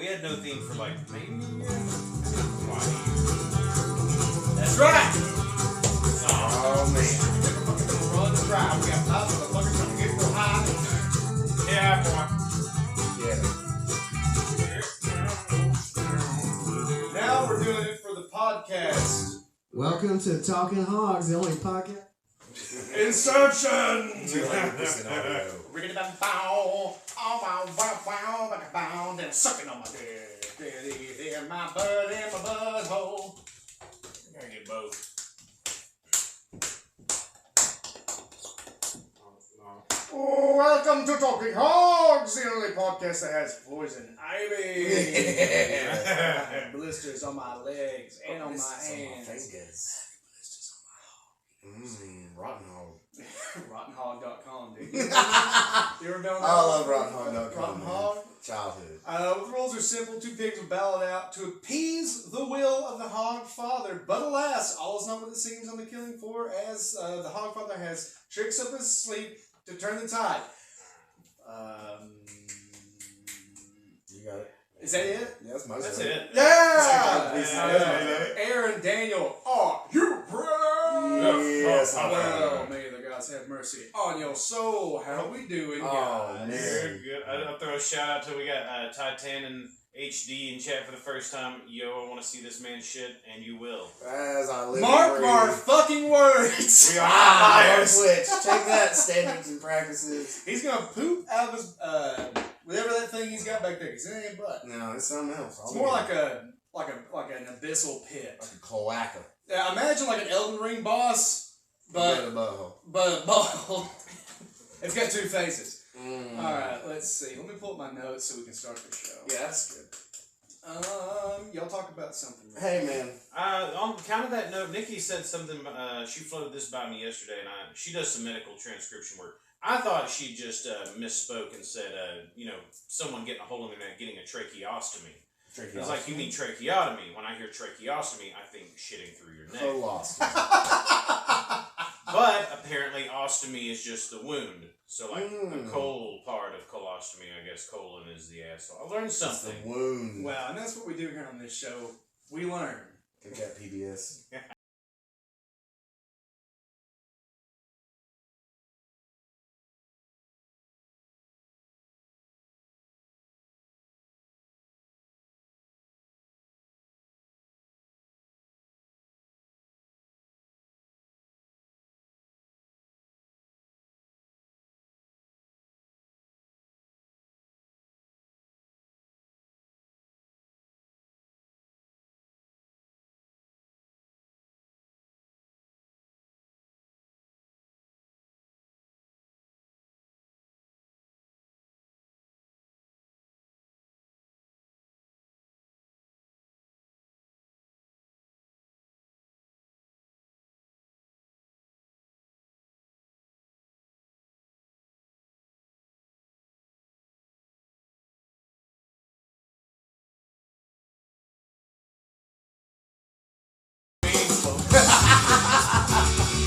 We had no theme for like maybe 20 years. That's right. Oh man. Run the drive. We got lots of motherfuckers trying to get real high. Yeah, boy. Yeah. Now we're doing it for the podcast. Welcome to Talking Hogs, the only podcast. Inception! Reading about bow, then sucking on my dick, in my butt, in my butthole. I gotta get both. Welcome to Talking Hogs, the only podcast that has poison ivy. I have blisters on my legs and on my hands. Blisters on my hog. Rotten hog. RottenHog.com, dude. You ever done that? I love RottenHog.com. Rotten Hog? Childhood. The rules are simple. Two pigs will battle it out to appease the will of the Hog Father. But alas, all is not what it seems on the killing floor, as the Hog Father has tricks up his sleeve to turn the tide. You got it. Is that it? Yeah, that's most That's of it. Yeah! Aaron Daniel, are you ready? Yes, Well, may the gods have mercy on your soul. How we doing, guys? man. Very good. I'll throw a shout out to we got Titan and HD in chat for the first time. Yo, I want to see this man shit, and you will. As I live Mark our fucking words. We are on biased. Twitch. Check that. Standards and practices. He's gonna poop out of his whatever that thing he's got back there. Cause it ain't butt. No, it's something else. It's more like an abyssal pit. Like a cloaca. Yeah, imagine like an Elden Ring boss, but a butthole. it's got two faces. Mm. All right, let's see. Let me pull up my notes so we can start the show. Yeah, that's good. Y'all talk about something. Hey, man. On kind of that note, Nikki said something. She floated this by me yesterday, and she does some medical transcription work. I thought she just misspoke and said, someone getting a hole in their neck, getting a tracheostomy. I was like, you mean tracheotomy? When I hear tracheostomy, I think shitting through your neck. Colostomy. But apparently, ostomy is just the wound. So, like, the colon part of colostomy, I guess colon is the asshole. I learned something. It's the wound. Well, and that's what we do here on this show. We learn. Take that PBS.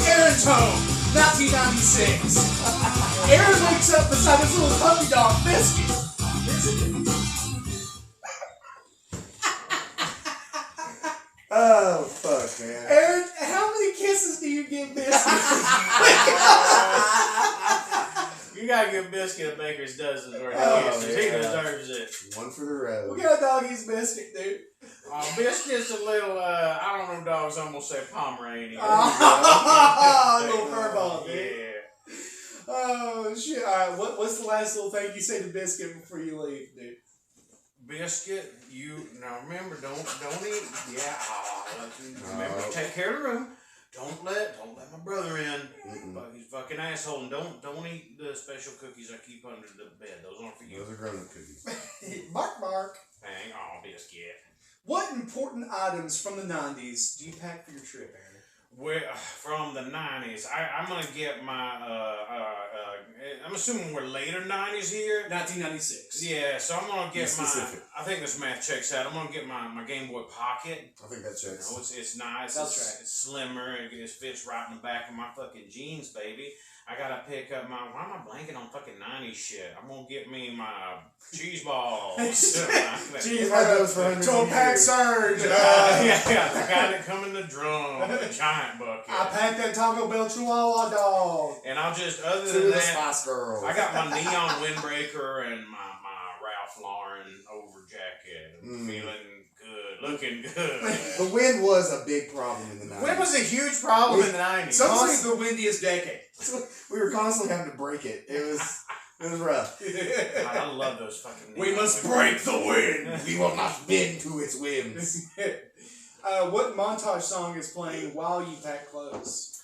Aaron's home, 1996. Aaron wakes up beside his little puppy dog, Biscuit. Oh, fuck, man. Aaron, how many kisses do you give Biscuit? You gotta give Biscuit a baker's dozen or he deserves it. One for the road. What kind of dog is Biscuit, dude? Biscuit's a little, I don't know, dogs almost say Pomeranian. Little furball, dude. Yeah. Oh, shit. All right, what's the last little thing you say to Biscuit before you leave, dude? Biscuit, now remember, don't eat. Yeah, remember to take care of the room. Don't let my brother in. He's fucking asshole. And don't eat the special cookies I keep under the bed. Those aren't for you. Those are grown-up cookies. Mark. Hang on, Biscuit. What important items from the 90s do you pack for your trip, Aaron? From the 90s, I'm gonna get my I'm assuming we're later 90s here. 1996. Yeah, so I'm gonna get specific. I think this math checks out. I'm gonna get my Game Boy Pocket. I think that checks. It's nice. That's right. It's slimmer and it fits right in the back of my fucking jeans, baby. I gotta pick up my. Why am I blanking on fucking 90s shit? I'm gonna get me my cheese balls. Cheese balls for 12-pack surge. Yeah, I got it coming the drum, the giant bucket. I packed that Taco Bell Chihuahua dog. And I'll just, other To than the that, Spice Girls. I got my neon windbreaker and my Ralph Lauren over jacket. I'm feeling good, looking good. The wind was a big problem in the 90s. Wind was a huge problem in the 90s. Some say the windiest decade. We were constantly having to break it. It was rough. God, I love those fucking. We must break the wind. We will not bend to its whims. What montage song is playing while you pack clothes?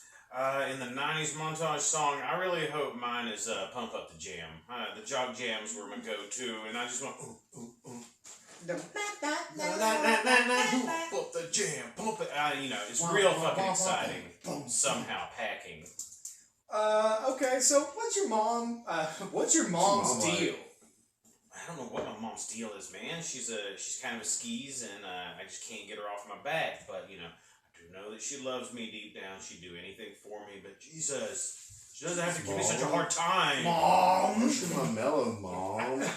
In the 90s montage song, I really hope mine is Pump Up the Jam. The jog jams were my go-to, and I just went, ooh, ooh, ooh. Pump up the jam, pump it. It's real fucking exciting. Somehow packing. Okay, so what's your mom's deal? I don't know what my mom's deal is, man. She's kind of a skis, and I just can't get her off my back. But I do know that she loves me deep down. She'd do anything for me. But Jesus, she doesn't have to give me such a hard time. Mom, she's my mellow mom. God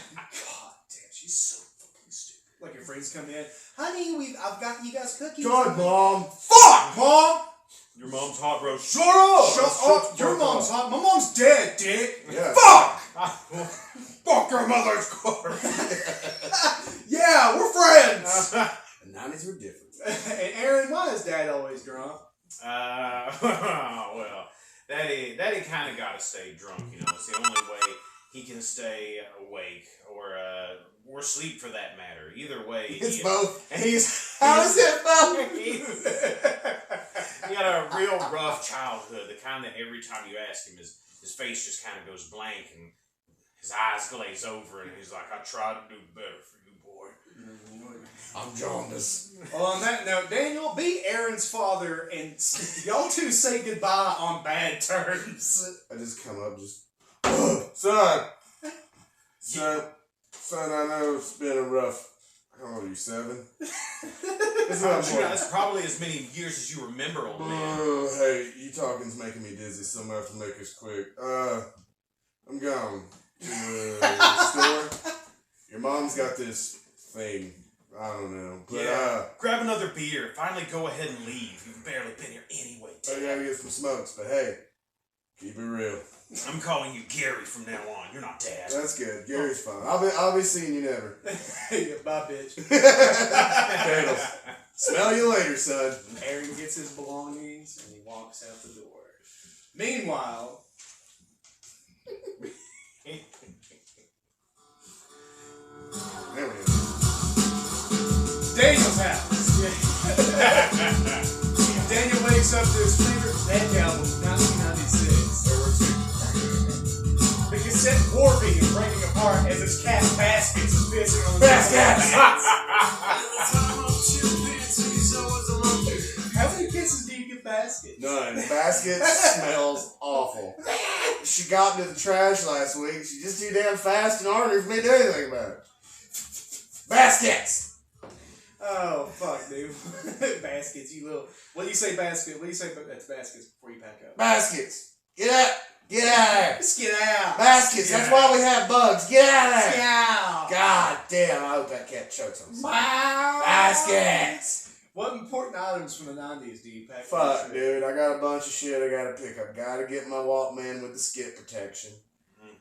damn, she's so fucking stupid. Like your friends come in, honey, I've got you guys cookies. God, Mom. Fuck, Mom. Your mom's hot, bro. Shut up! Your mom's hot. My mom's dead, dick. Yeah. Fuck! Fuck your mother's car. Yeah, we're friends. The 90s were different. And Aaron, why is Dad always drunk? Well, Daddy kind of got to stay drunk. It's the only way he can stay awake or sleep for that matter. Either way, It's both. How is it both? He had a real rough childhood. The kind that every time you ask him, his face just kind of goes blank and his eyes glaze over, and he's like, "I tried to do better for you, boy." I'm jaundiced. Well, on that note, Daniel, be Aaron's father, and y'all two say goodbye on bad terms. I just come up, son, I know it's been a rough. How old are you, 7? That's probably as many years as you remember, old man. Oh, hey, you talking's making me dizzy, so I'm gonna have to make this quick. I'm going to the store. Your mom's got this thing. I don't know. But, grab another beer. Finally go ahead and leave. You've barely been here anyway. I gotta get some smokes, but hey, keep it real. I'm calling you Gary from now on. You're not Dad. That's good. Gary's fine. I'll be seeing you never. Bye, bitch. Tails. Smell you later, son. Aaron gets his belongings and he walks out the door. Meanwhile, There we go. Daniel's house. Daniel wakes up to his favorite band album, 1996. The cassette warping and breaking apart as his cat Baskets is pissing on the Baskets! How many kisses do you give Baskets? None. Basket smells awful. She got into the trash last week. She's just too damn fast and ornery for me to do anything about it. Baskets! Oh, fuck, dude. Baskets, you little... What do you say, Basket? What do you say that's Baskets before you pack up? Baskets! Get out! Get out of there! Let's get out! Baskets! That's why we have bugs. Get out of there! Get out! God damn, I hope that cat chokes on something. Wow. Baskets! What important items from the 90s do you pack? Fuck, dude. I got a bunch of shit I gotta pick up. Gotta get my Walkman with the skip protection.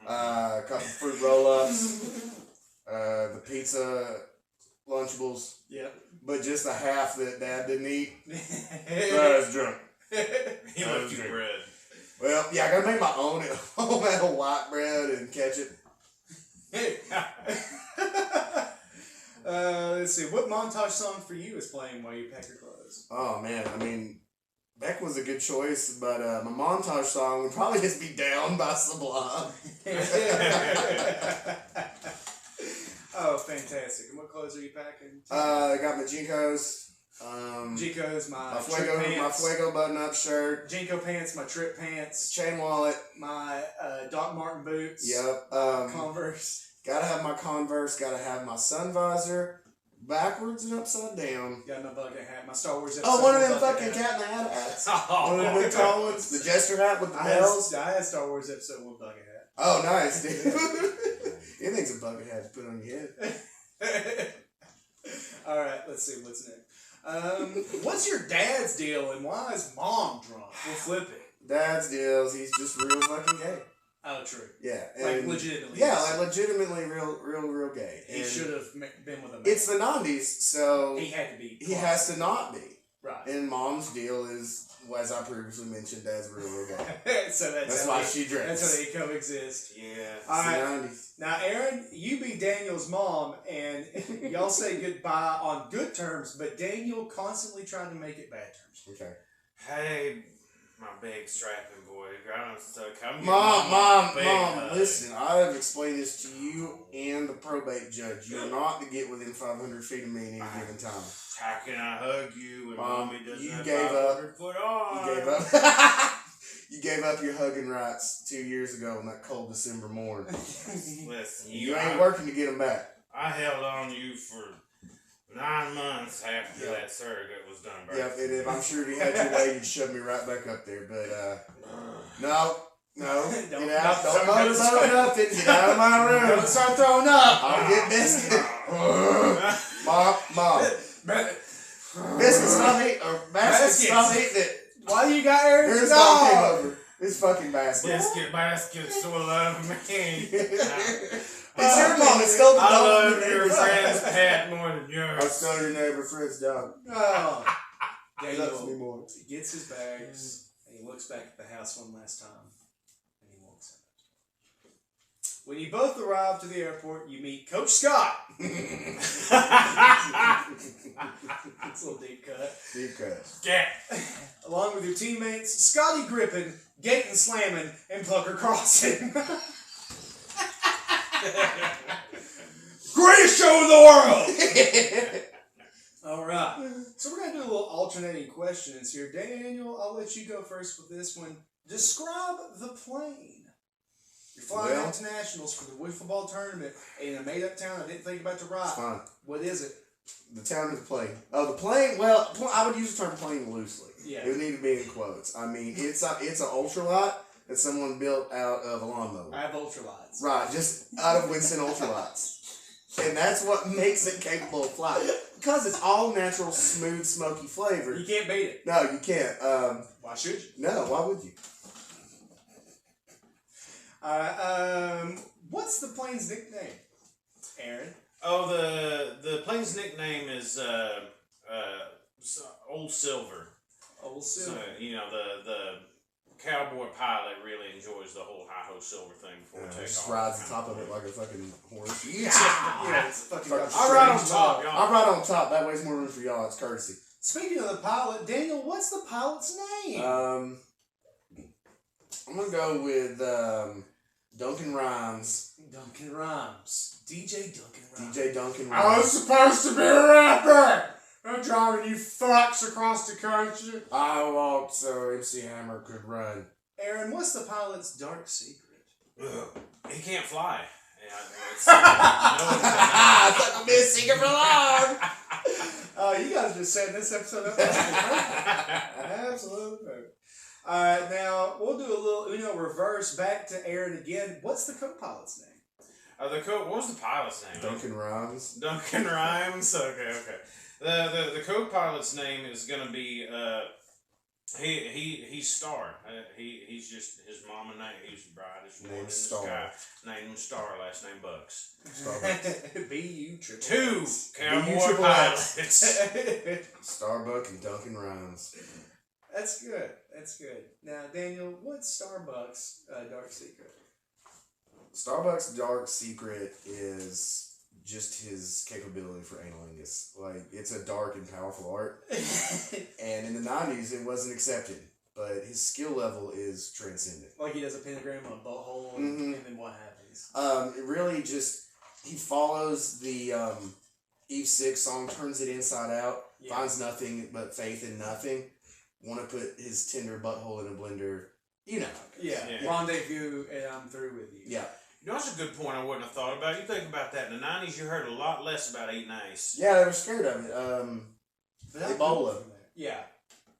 A couple fruit roll-ups. The pizza Lunchables. Yep. But just the half that Dad didn't eat. I was drunk. He left you bread. Well, yeah, I gotta make my own at home out of white bread and ketchup. Let's see. What montage song for you is playing while you pack your clothes? Oh man, I mean, Beck was a good choice, but my montage song would probably just be "Down" by Sublime. Oh, fantastic! And what clothes are you packing? I got my Jinkos. Jinkos, my Fuego button-up shirt. Jinko pants, my trip pants. Chain wallet. My Doc Martin boots. Yep. Converse. Gotta have my Converse. Gotta have my sun visor. backwards and upside down. Got my bucket hat, my Star Wars episode. Oh, one of them bucket fucking hat. Cat in the Hat hats. Oh, One of them big tall ones. The jester hat with the bells. I had Star Wars episode 1 bucket hat. Oh, nice, dude. Anything's a bucket hat to put on your head. All right, let's see what's next. What's your dad's deal, and why is mom drunk? We'll flip it. Dad's deals, he's just real fucking gay. Oh, true. Yeah. Like and legitimately. Yeah, like legitimately real gay. He And should have been with a man. it's the 90s, so He had to be. he has to not be. Right. And mom's deal is, as I previously mentioned, dad's real gay. So That's how why they- she drinks. That's how they coexist. Yeah. All right. It's Now, Aaron, you be Daniel's mom, and y'all say goodbye on good terms, but Daniel constantly tried to make it bad terms. the 90s. Okay. Hey, my big strapping boy. Come Mom, big hug. listen, I have explained this to you and the probate judge. You are not to get within 500 feet of me at any given time. How can I hug you when Mom, mommy doesn't you have gave up. 500-foot arms? You gave up. You gave up your hugging rights 2 years ago on that cold December morn. Listen, You ain't working to get them back. I held on to you for 9 months after that surrogate was done. Yep, and I'm sure if you had your way, you'd shove me right back up there. But, no. Don't- Get out. don't- Don't motorboat nothing. Get out of my room. Don't start throwing up! I'll get Biscuit. Mom. Biscuit, stop eating. Basket, stop eating it. Why do you got Aaron? Here's No! how it came over. This fucking basket. Basket so love me. It's your mom. It's still the I dog. love your friend's pet more than I yours. stole your neighbor Fred's dog. Oh. He loves me more. He gets his bags, and he looks back at the house one last time, and he walks out. When you both arrive to the airport, you meet Coach Scott. It's a little deep cut. Deep cut. Yeah. Along with your teammates, Scotty Grippin, Gayton Slamming, and Plucker Crossing. Greatest show in the world! All right. So we're going to do a little alternating questions here. Daniel, I'll let you go first with this one. Describe the plane. You're flying out to nationals for the wiffle ball tournament in a made-up town I didn't think about to write. It's fine. What is it? The town of the plane. Oh, the plane. Well, I would use the term plane loosely. Yeah. It would need to be in quotes. I mean, it's an ultralight that someone built out of a I lawnmower. have ultralights. Right, just out of Winston ultralights. And that's what makes it capable of flight. Because it's all natural, smooth, smoky flavor. You can't beat it. No, you can't. Why should you? No, why would you? What's the plane's nickname? Aaron? Oh, the plane's nickname is Old Silver. Old So, Silver. the cowboy pilot really enjoys the whole hi-ho silver thing before we take Just off. rides the top of it like a fucking horse. Yeah, it's fucking got I'll ride on strange top. dog. I'll ride on top. That way's more room for y'all. It's courtesy. Speaking of the pilot, Daniel, what's the pilot's name? I'm gonna go with Duncan Rhymes. Duncan Rhymes. DJ Duncan Rhymes. DJ Duncan I Rhymes. was supposed to be a rapper! I'm driving you fucks across the country. I walked so MC Hammer could run. Aaron, what's the pilot's dark secret? Ugh. He can't fly. Yeah, it's, It's not gonna be a secret for long. You guys are just setting this episode up. Absolutely perfect. Alright, now we'll do a little reverse back to Aaron again. What's the co-pilot's name? what was the pilot's name? Duncan Rhymes. Duncan Rhymes. Okay. The co-pilot's name is gonna be he's Star. He's just his mama name. He's the brightest one in the sky. Name him Star. Last name Bucks. B-U triple Two X. cowboy triple pilots. Starbuck and Duncan Rhymes. That's good. That's good. Now, Daniel, what's Starbucks' dark secret? Starbuck's dark secret is just his capability for analingus. Like, it's a dark and powerful art. And in the 90s, it wasn't accepted. But his skill level is transcendent. Like he does a pentagram on a butthole, and then what happens? It really just, he follows the Eve 6 song, turns it inside out, finds nothing but faith in nothing. Want to put his tender butthole in a blender, Yeah. Rendezvous, and I'm through with you. Yeah. You know, that's a good point I wouldn't have thought about. You think about that. In the 90s, you heard a lot less about eating ice. Yeah, they were scared of it. Ebola. Yeah.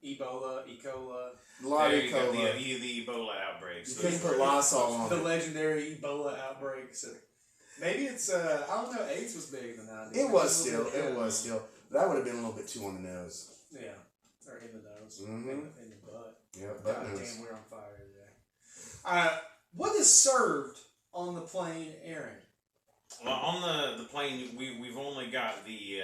Ebola, E. coli. A lot of you got Ebola. the Ebola outbreaks. You couldn't put Lysol on The it. legendary Ebola outbreaks. Maybe it's, I don't know, AIDS was big in the 90s. It was still. That would have been a little bit too on the nose. Yeah. Or in the nose. Mm-hmm. In the butt. Yeah, butt God nose. damn, we're on fire today. What is served on the plane, Aaron? Well, on the plane, we've only got the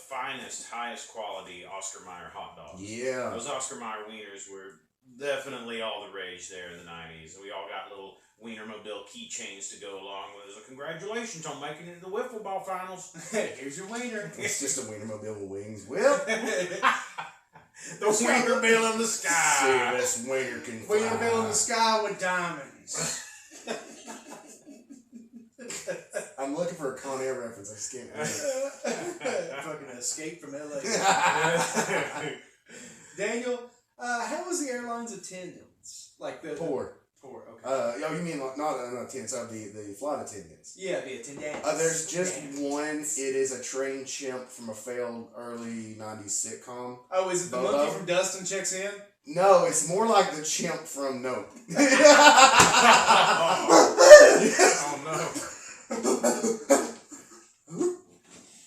finest, highest quality Oscar Mayer hot dogs. Yeah. Those Oscar Mayer wieners were definitely all the rage there in the 90s. We all got little Wienermobile keychains to go along with. So congratulations on making it to the wiffle ball finals. Here's your wiener. It's just a Wienermobile with wings. Well, the Wienermobile in the sky. see, this wiener can fly. Wienermobile in the sky with diamonds. I'm looking for a Con Air reference. I just can't. Fucking Escape from LA. Daniel, how was the airline's attendance? Like the Poor. Okay. You mean not attendants, the flight attendants? Yeah, the attendants. There's just one. It is a trained chimp from a failed early 90s sitcom. Oh, is it the Bobo? monkey from Dustin Checks In? No, it's more like the chimp from Nope. Oh no.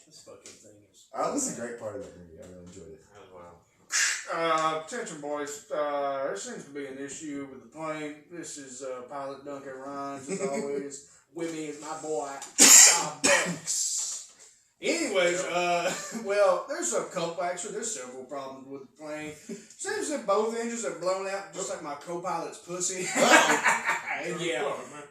This fucking thing is. That was a great part of that movie. I really enjoyed it. Wow. Attention, boys. There seems to be an issue with the plane. This is Pilot Duncan Rhines, as always. With me is my boy, Bucks. Anyways, well, there's a couple, actually, there's several problems with the plane. Seems that both engines are blown out, just like my co-pilot's pussy.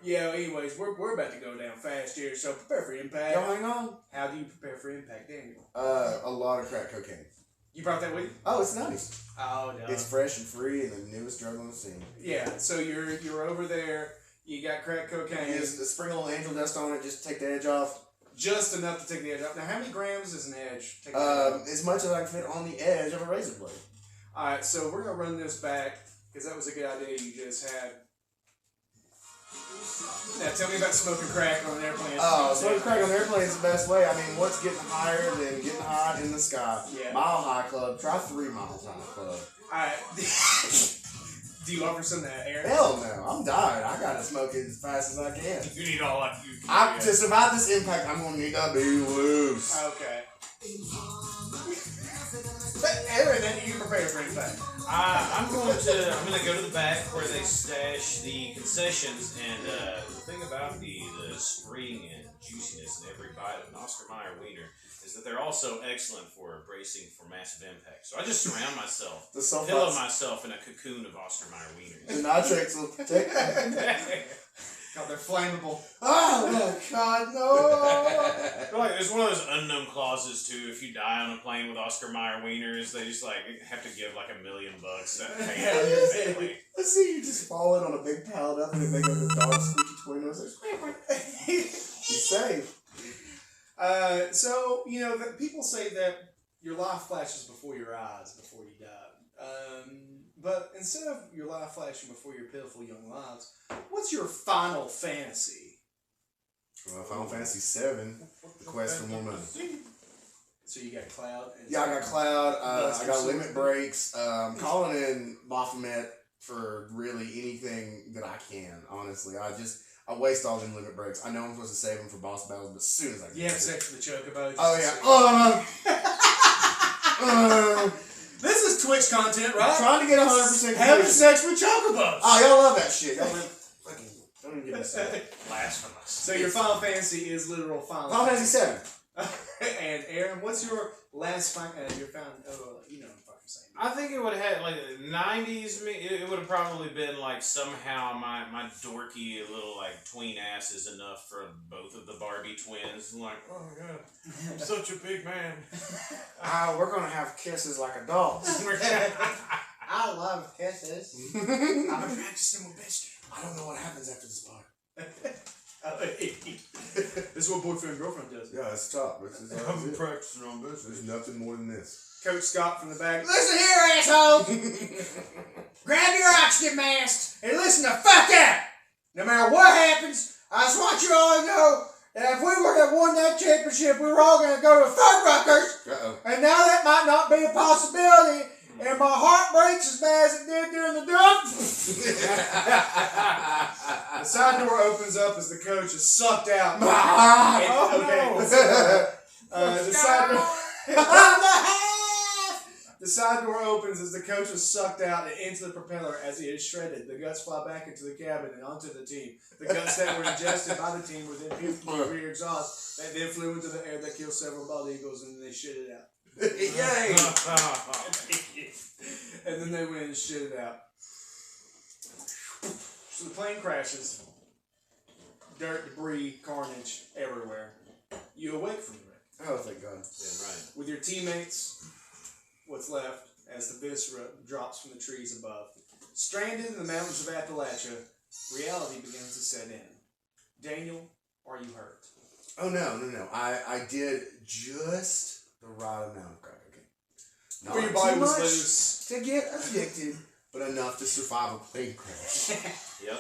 Yeah, anyways, we're about to go down fast here, so prepare for impact. Going on? How do you prepare for impact, Daniel? A lot of crack cocaine. You brought that with you? Oh, it's nice. Oh, no. It's fresh and free and the newest drug on the scene. Yeah, so you're over there, you got crack cocaine. Just sprinkle a little angel dust on it, just take the edge off. Just enough to take the edge off. Now, how many grams is an edge? Take the edge off? As much as I can fit on the edge of a razor blade. Alright, so we're going to run this back, because that was a good idea you just had. Now, tell me about smoking crack on an airplane. Smoking crack on an airplane is the best way. I mean, what's getting higher than getting high in the sky? Yeah. Mile High Club. Try 3 miles high club. Alright. Do you offer some to Aaron? Hell no. I'm dying. I gotta smoke it as fast as I can. You need all that you can. To survive this impact, I'm gonna need to be loose. Okay. But Aaron, then you prepare for impact. I'm gonna go to the back where they stash the concessions, and the thing about the spring and juiciness in every bite of an Oscar Mayer wiener is that they're also excellent for bracing for massive impact. So I just surround myself, pillow myself in a cocoon of Oscar Mayer wieners. The nitrates will take God, they're flammable. Oh my God, no! Like, there's one of those unknown clauses too. If you die on a plane with Oscar Mayer wieners, they just like have to give like $1 million to pay out your family. Let's see you just falling on a big pallet up and it make like a dog squeaky toy noise. Be safe. So, people say that your life flashes before your eyes before you die. But instead of your life flashing before your pitiful young lives, what's your final fantasy? Final Fantasy VII, The Quest for More Money. So you got Cloud? Yeah, I got Cloud. I got Limit Breaks. I'm calling in Baphomet for really anything that I can, honestly. I waste all them limit breaks. I know I'm supposed to save them for boss battles, but as soon as I get You have sex with the chocobo. Oh, yeah. This is Twitch content, right? I'm trying to get 100% Having sex with chocobos. Oh, y'all love that shit. Y'all fucking don't even get me started. Blasphemous. So your Final Fantasy is literal Final Fantasy VII. And Aaron, what's your last your found? You know what I'm fucking saying. I think it would have had like 90s. It would have probably been like somehow my dorky little like tween ass is enough for both of the Barbie twins. I'm like, oh my God, I'm such a big man. We're gonna have kisses like adults. I love kisses. I've been practicing with Biscuit. I don't know what happens after this part. This is what boyfriend and girlfriend does. Yeah, it's top. I'm practicing on this. There's nothing more than this. Coach Scott from the back. Listen here, asshole! Grab your oxygen masks and listen the fuck out! No matter what happens, I just want you all to know that if we would have won that championship, we were all going to go to Fuddruckers. Uh-oh. And now that might not be a possibility. And my heart breaks as bad as it did during the dump. The side door opens up as the coach is sucked out. The side door. The side door opens as the coach is sucked out and into the propeller as he is shredded. The guts fly back into the cabin and onto the team. The guts that were ingested by the team were then puked through rear exhaust that then flew into the air that killed several bald eagles and then they shit it out. Yay! And then they went and shit it out. So the plane crashes. Dirt, debris, carnage everywhere. You awake from the wreck. Oh, thank God. Yeah, right. With your teammates, what's left, as the viscera drops from the trees above. Stranded in the mountains of Appalachia, reality begins to set in. Daniel, are you hurt? Oh, no. I did just the right amount of crack cocaine. Where your body too was much loose. to get addicted, but enough to survive a plane crash. Yep.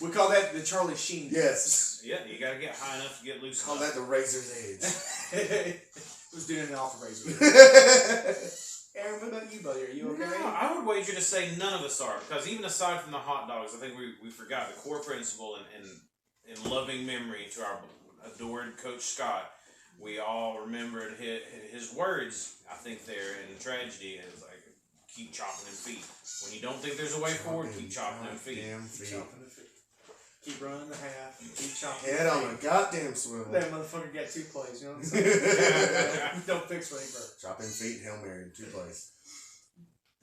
We call that the Charlie Sheen. Yes. Yeah, you gotta get high enough to get loose. Call that the razor's edge. Who's doing it off the razor? Aaron, what about you, buddy? Are you okay? No, I would wager to say none of us are, because even aside from the hot dogs, I think we forgot the core principle in loving memory to our adored Coach Scott. We all remembered his words, I think, there in tragedy, and it's like, keep chopping them feet. When you don't think there's a way forward, keep chopping them feet. Keep chopping the feet. Keep running the half. Keep chopping Head the on feet. a goddamn swivel. That motherfucker got 2 plays, you know what I'm saying? Don't fix what he broke. Chopping feet, Hail Mary in 2 plays.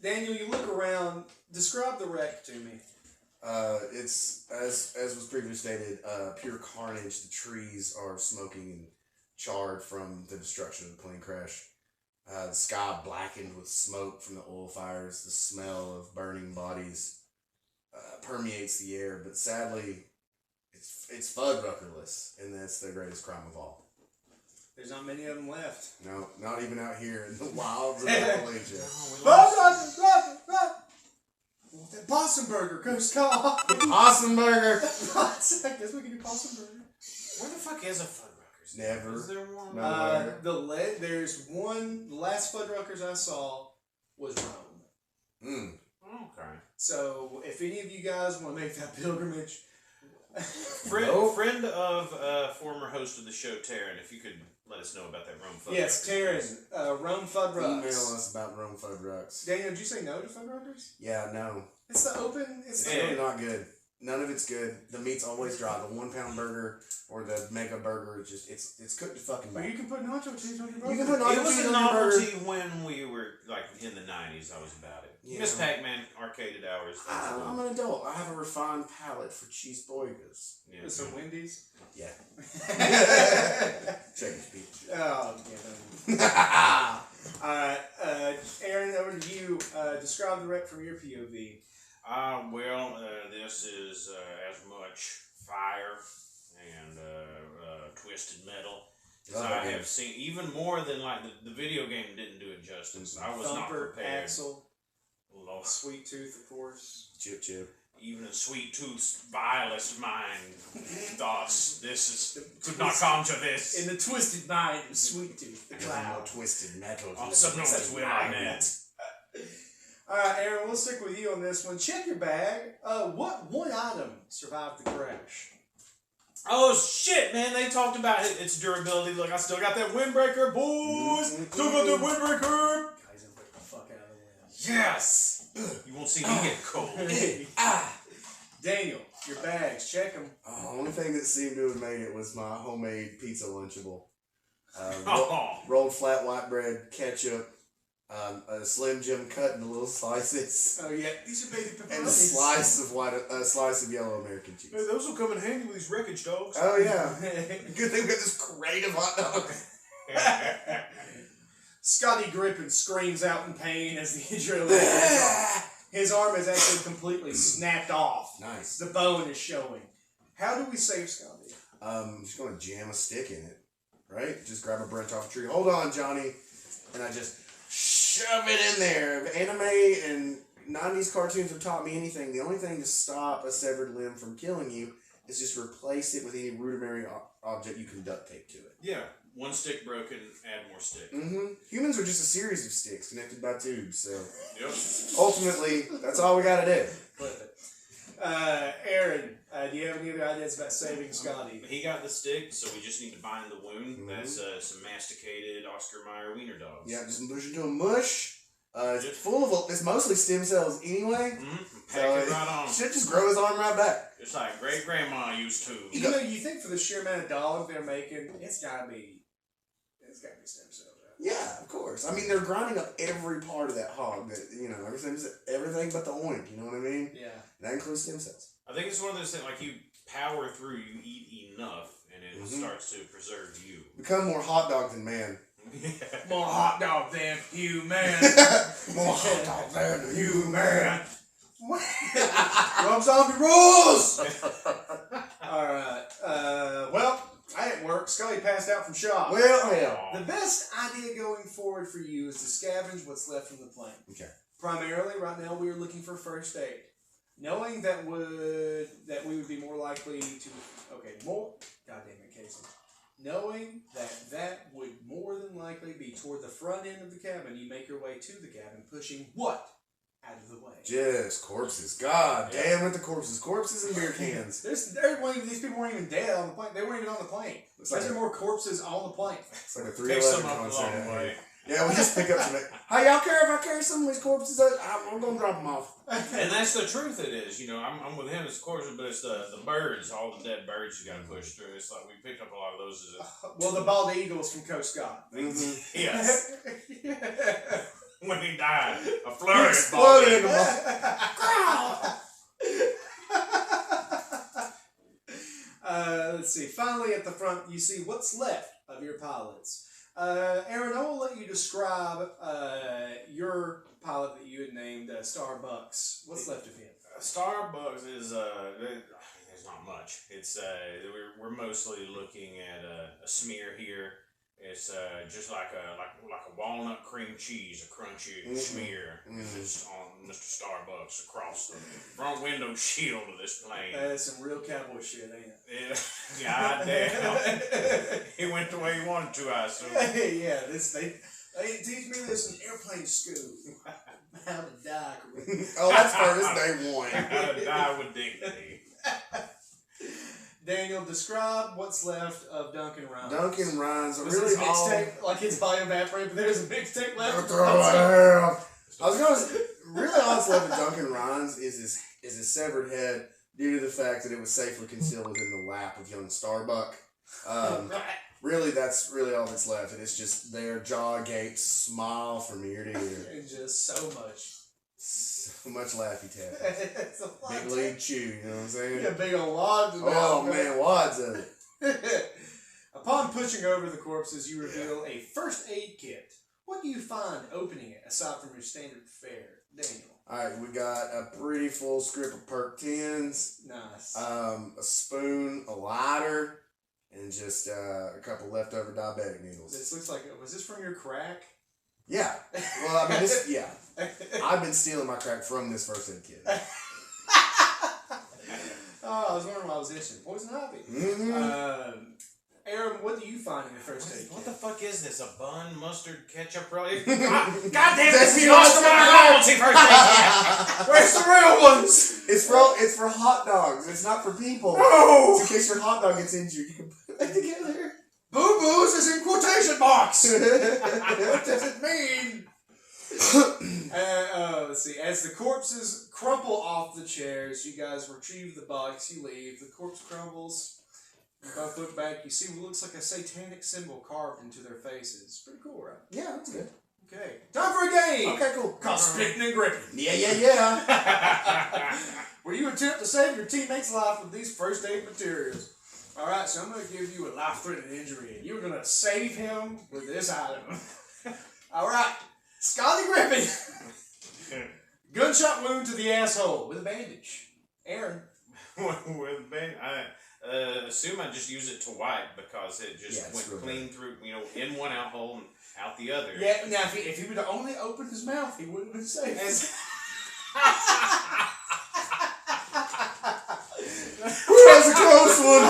Daniel, you look around. Describe the wreck to me. It's, as was previously stated, pure carnage. The trees are smoking and charred from the destruction of the plane crash. The sky blackened with smoke from the oil fires. The smell of burning bodies permeates the air, but sadly, it's Fuddruckerless, and that's the greatest crime of all. There's not many of them left. No, not even out here in the wilds of Appalachia. That Boston Burger, Coach Scott. Possum burger. I guess we can do Boston Burger. Where the fuck is a Fuddruckers? Never. Is there one? No. There's one. The last Fuddruckers I saw was Rome. Okay. So if any of you guys want to make that pilgrimage, Friend of former host of the show, Taryn, if you could let us know about that Rome Fuddruckers. yes, Taryn, Rome Fuddrucks. Email us about Rome Fuddrucks. Daniel, did you say no to Fuddruckers? Yeah, no. It's the open. It's really not good. None of it's good. The meat's always dry. The 1 pound burger or the mega burger, it's cooked to fucking But bad. you can put nacho cheese on your burger. You can put nacho It was cheese a on your burger. novelty when we were like in the 90s. I was about it. Yeah. Miss Pac-Man arcaded hours. I'm an adult. I have a refined palate for cheese burgers. Yeah. With some Wendy's. Yeah. Check your speech. Oh, yeah. Alright, Aaron, over to you. Describe the wreck from your POV. This is as much fire and twisted metal as I have seen. Even more than like the video game didn't do it justice. I was not Thumper, prepared. Axel, Lord. Sweet Tooth, of course. Chip chip. Even a Sweet Tooth's vilest mind thoughts could not conjure this. In the twisted mind of Sweet Tooth, the There's more cloud. twisted metal. Also known as Will Arnett. Alright, Aaron, we'll stick with you on this one. Check your bag. What one item survived the crash? Oh shit, man! They talked about its durability. Look, I still got that windbreaker, boys. Still got that windbreaker. Guys, I'm break the fuck out of the wind. Yes. You won't see me get cold. Daniel, your bags. Check them. The only thing that seemed to have made it was my homemade pizza Lunchable. Rolled flat white bread, ketchup, a Slim Jim cut into little slices, Oh yeah, these are baby pepperonis. and a slice of yellow American cheese. Hey, those will come in handy with these wreckage dogs. Oh yeah, good thing we got this crate of hot dogs. Scotty Griffin screams out in pain as the adrenaline goes off. His arm is actually completely snapped off. Nice. The bone is showing. How do we save Scotty? I'm just gonna jam a stick in it, right? Just grab a branch off a tree. Hold on, Johnny, and I just shove it in there. Anime and '90s cartoons have taught me anything, the only thing to stop a severed limb from killing you is just replace it with any rudimentary object you can duct tape to it. Yeah. One stick broken, add more stick. Mm-hmm. Humans are just a series of sticks connected by tubes, so Yep. ultimately, that's all we gotta do. Flip it. Aaron, do you have any other ideas about saving Scotty? He got the stick, so we just need to bind the wound. Mhm. That's some masticated Oscar Mayer wiener dogs. Yeah, just push it to a mush. It's full of, it's mostly stem cells anyway. Pack it right on. Should just grow his arm right back. Just like great grandma used to. You know, you think for the sheer amount of dog they're making, it's gotta be stem cells, right? Yeah, of course. I mean, they're grinding up every part of that hog. That everything but the oink. You know what I mean? Yeah. That includes stem cells. I think it's one of those things, like you power through, you eat enough, and it starts to preserve you. Become more hot dog than man. More hot dog than you, man. More hot dog than you, man. Rob Zombie rules! Alright. Well, I didn't work. Scully passed out from shock. Well, yeah. The best idea going forward for you is to scavenge what's left from the plane. Okay. Primarily, right now, we are looking for first aid. Knowing that we would be more likely to... Goddamn it, Casey. Knowing that would more than likely be toward the front end of the cabin, you make your way to the cabin, pushing what out of the way? Just corpses. God damn with the corpses. Corpses and beer cans. These people weren't even dead on the plane. They weren't even on the plane. There's more corpses on the plane. It's like a Pick some 311 up concert. along the way. Yeah, we just pick up some. Hey, y'all care if I carry some of these corpses? I'm gonna drop them off. And that's the truth. It is. You know, I'm with him. It's corpses, but it's the birds, all the dead birds you got to push through. It's like we picked up a lot of those. Well, the bald eagles from Coach Scott. Mm-hmm. Yes. When he died, a He flurry exploded in the Let's see. Finally, at the front, you see what's left of your pilots. Aaron, I will let you describe your pilot that you had named Starbucks. What's left of him? Starbucks is there's not much. It's we're mostly looking at a smear here. It's just like a walnut cream cheese, a crunchy smear. Just on Mr. Starbucks across the front window shield of this plane. That's some real cowboy shit, ain't it? Yeah, goddamn. He went the way he wanted to, I assume. Yeah, they didn't teach me this in airplane school. How to die correctly. Oh, that's first day one. How to die with dignity. Daniel, describe what's left of Duncan Rhines. Duncan Rhines are Was really his mixtape, like his body evaporated, but there's a mixtape left. I was gonna really all that's left of Duncan Rhines is his severed head due to the fact that it was safely concealed within the lap of young Starbuck. Really, that's really all that's left. And it's just their jaw agape, smile from ear to ear. And just so much. So much Laffy Taffy. It's a lot Big of league chew, you know what I'm saying? Yeah, big old wads. Oh man, wads of it. Upon pushing over the corpses, you reveal a first aid kit. What do you find opening it, aside from your standard fare, Daniel? Alright, we got a pretty full script of perk tins. Nice. A spoon, a lighter, and just a couple leftover diabetic needles. This looks like, was this from your crack? Yeah. Well, I mean, yeah. I've been stealing my crack from this first aid kit. Oh, I was wondering why I was itching. Poison ivy. Mm-hmm. Aaron, what do you find in the first aid kit? What the fuck is this? A bun, mustard, ketchup, really? God damn That's it! the Lost Oscar my loyalty first aid. Where's the real ones? It's for hot dogs. It's not for people. No! It's in case your hot dog gets injured, you can put it together. Boo Boos is in quotation marks. What does it mean? Let's see. As the corpses crumple off the chairs, you guys retrieve the box. You leave. The corpse crumbles. You both look back. You see what looks like a satanic symbol carved into their faces. Pretty cool, right? Yeah, that's good. Okay. Time for a game. Okay, cool. Called Spitting and Gripping. Yeah. Where you attempt to save your teammate's life with these first aid materials. Alright, so I'm going to give you a life-threatening injury, and you're going to save him with this item. Alright, Scotty Gripping. Gunshot wound to the asshole with a bandage. Aaron. With a bandage? I assume I just use it to wipe because it just went clean through, in one out hole and out the other. Yeah, now if he would have only opened his mouth, he wouldn't have been safe. That was a close one.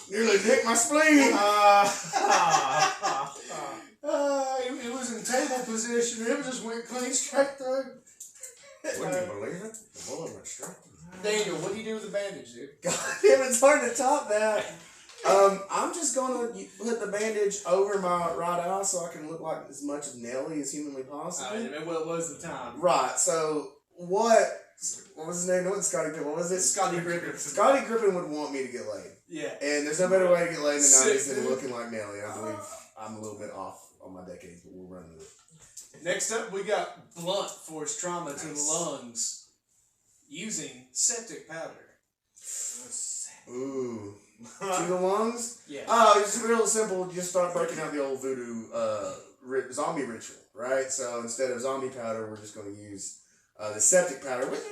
Nearly hit my spleen. It was in table position. It just went clean straight through. Wouldn't you believe it? The bullet went straight. Daniel, what do you do with the bandage, dude? God damn, it's hard to top that. I'm just gonna put the bandage over my right eye so I can look like as much of Nelly as humanly possible. What was the time? Right. So what was his name? What Scotty? What was it? Scotty Griffin. Scotty Griffin would want me to get laid, Yeah. and there's no better way to get laid in the Sick, 90s than dude. looking like Nelly. I believe I'm a little bit off on my decades, but we'll run with it. Next up, we got blunt force trauma to the lungs using septic powder. Ooh. To the lungs? Yeah. Oh, it's real simple. Just start breaking out the old voodoo zombie ritual, right? So instead of zombie powder, we're just going to use the septic powder. What's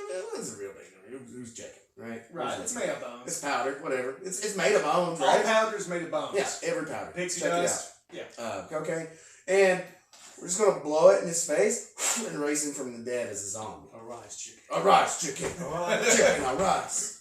a real big number? Who's checking, right? Right, it's made of bones. It's powder, whatever. It's made of bones, All right? powder is made of bones. Yeah, every powder. Pixie Check dust. it out. Cocaine. And we're just going to blow it in his face and raise him from the dead as a zombie. Arise, chicken. Arise, chicken. Chicken, arise.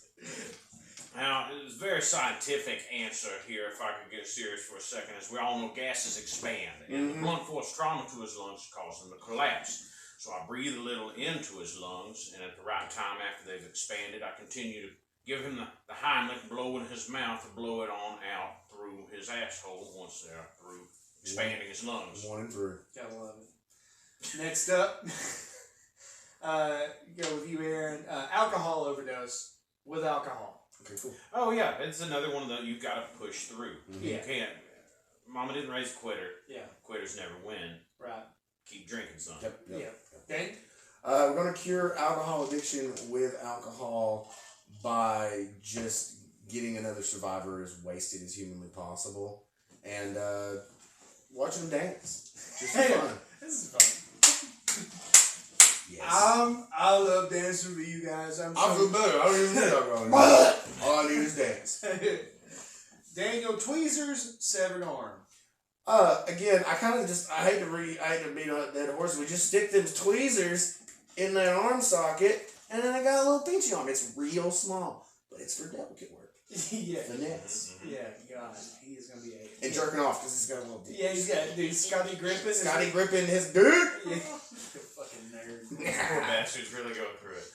Now, it's a very scientific answer here, if I could get serious for a second. As we all know, gases expand, and the blunt force trauma to his lungs caused them to collapse. So I breathe a little into his lungs, and at the right time after they've expanded, I continue to give him the Heimlich, blow in his mouth, and blow it on out through his asshole once they're through expanding his lungs. 1 and 3. Gotta love it. Next up, go with you, Aaron. Alcohol overdose with alcohol. Okay, cool. Oh yeah, it's another one that you've got to push through. Yeah. You can't. Mama didn't raise a quitter. Yeah. Quitters never win. Right. Keep drinking some. Yep. Yeah. Dan? We're going to cure alcohol addiction with alcohol by just getting another survivor as wasted as humanly possible and watching them dance. Just for fun. This is fun. Yes. I love dancing with you guys. I feel better. I don't even need alcohol. All I need is dance. Daniel, tweezers, severed arm. Again, I hate to beat on that horse. We just stick them tweezers in that arm socket, and then I got a little pinchy arm. It's real small, but it's for delicate work. Yeah. Finesse. Yeah, God, he is going to be a... And jerking off, because he's got a little dick. Yeah, he's got, dude, Scotty Griffin. Scotty gripping his dude. Yeah. Fucking nerd. Poor bastards really going through it.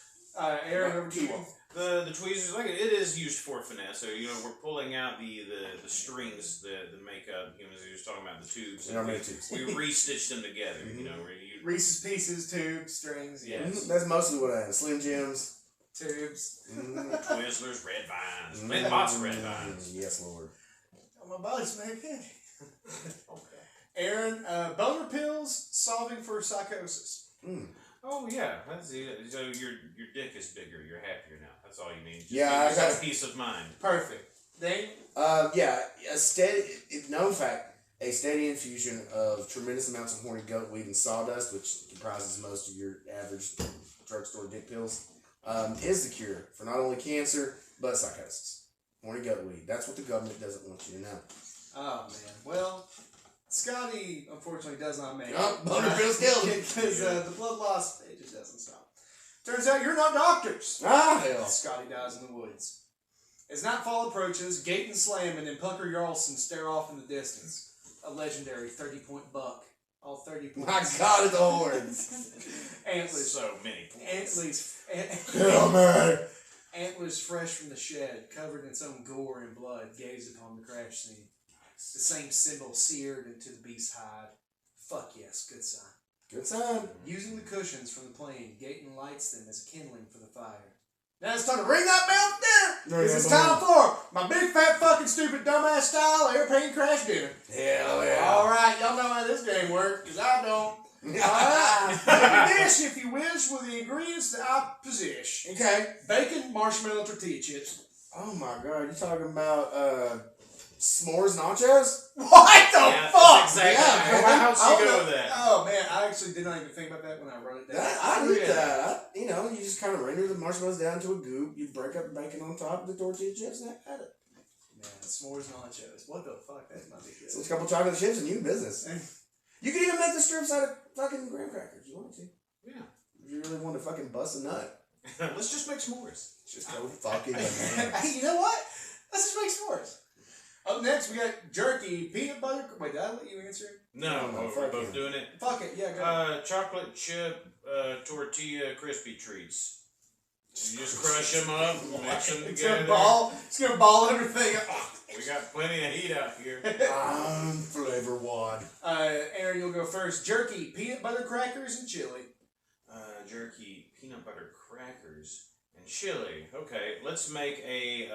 Aaron, over to you. The tweezers, like it is used for finesse. So we're pulling out the strings that make up. As you was talking about the tubes. We are made tubes. We re-stitch them together. Reese's Pieces, tubes, strings, Yes. That's mostly what I have. Slim Jims. tubes. Twizzlers, red vines. Made lots of red vines. Yes, Lord. Oh, my body's made candy. Okay. Aaron, boner pills solving for psychosis. Oh yeah, that's it. So your dick is bigger. You're happier now. That's all you need. Just Yeah, give yourself peace of mind. Perfect. Dane? Yeah, a known fact, a steady infusion of tremendous amounts of horny goat weed and sawdust, which comprises most of your average drugstore dick pills, is the cure for not only cancer, but psychosis. Horny goat weed. That's what the government doesn't want you to know. Oh, man. Well, Scotty, unfortunately, does not make Oh, it. boner pills killed. Because the blood loss, it just doesn't stop. Turns out you're not doctors. Ah, hell. Scotty dies in the woods. As nightfall approaches, Gaten Slammin and Punker Jarlson stare off in the distance. A legendary 30-point buck. All 30 points. My God, it's a horns. Antlers. So many points. Kill me. Antlers fresh from the shed, covered in its own gore and blood, gaze upon the crash scene. The same symbol seared into the beast's hide. Fuck yes, good sign. Good sign. Using the cushions from the plane, Gaten lights them as a kindling for the fire. Now it's time to ring that bell for dinner! Because it's time for my big fat fucking stupid dumbass style airplane crash dinner. Hell yeah. Alright, y'all know how this game works, because I don't. Alright, make a dish if you wish with the ingredients that I possess. Okay. Bacon, marshmallow, tortilla chips. Oh my God, you talking about s'mores nachos? What the fuck? Exactly. Yeah, How else you go with that? Oh man, I actually did not even think about that when I wrote it down. I did that. You just kind of render the marshmallows down to a goop. You break up the bacon on top of the tortilla chips and add it. Man, s'mores nachos. What the fuck? That might be good. So it's a couple chocolate chips and you in business. You could even make the strips out of fucking graham crackers. You want to? Yeah. If you really want to fucking bust a nut, Let's just make s'mores. just go fucking bananas. Hey, you know what? Let's just make s'mores. Up next, we got jerky, peanut butter. Wait, did I let you answer it? No, No, we're fuck both him. doing it. Fuck it, yeah, go. Chocolate chip tortilla crispy treats. You just crush them up, mix them It's together. gonna ball everything up. We got plenty of heat out here. Flavor wad. Aaron, you'll go first. Jerky, peanut butter crackers, and chili. Jerky, peanut butter crackers, and chili. Okay, let's make a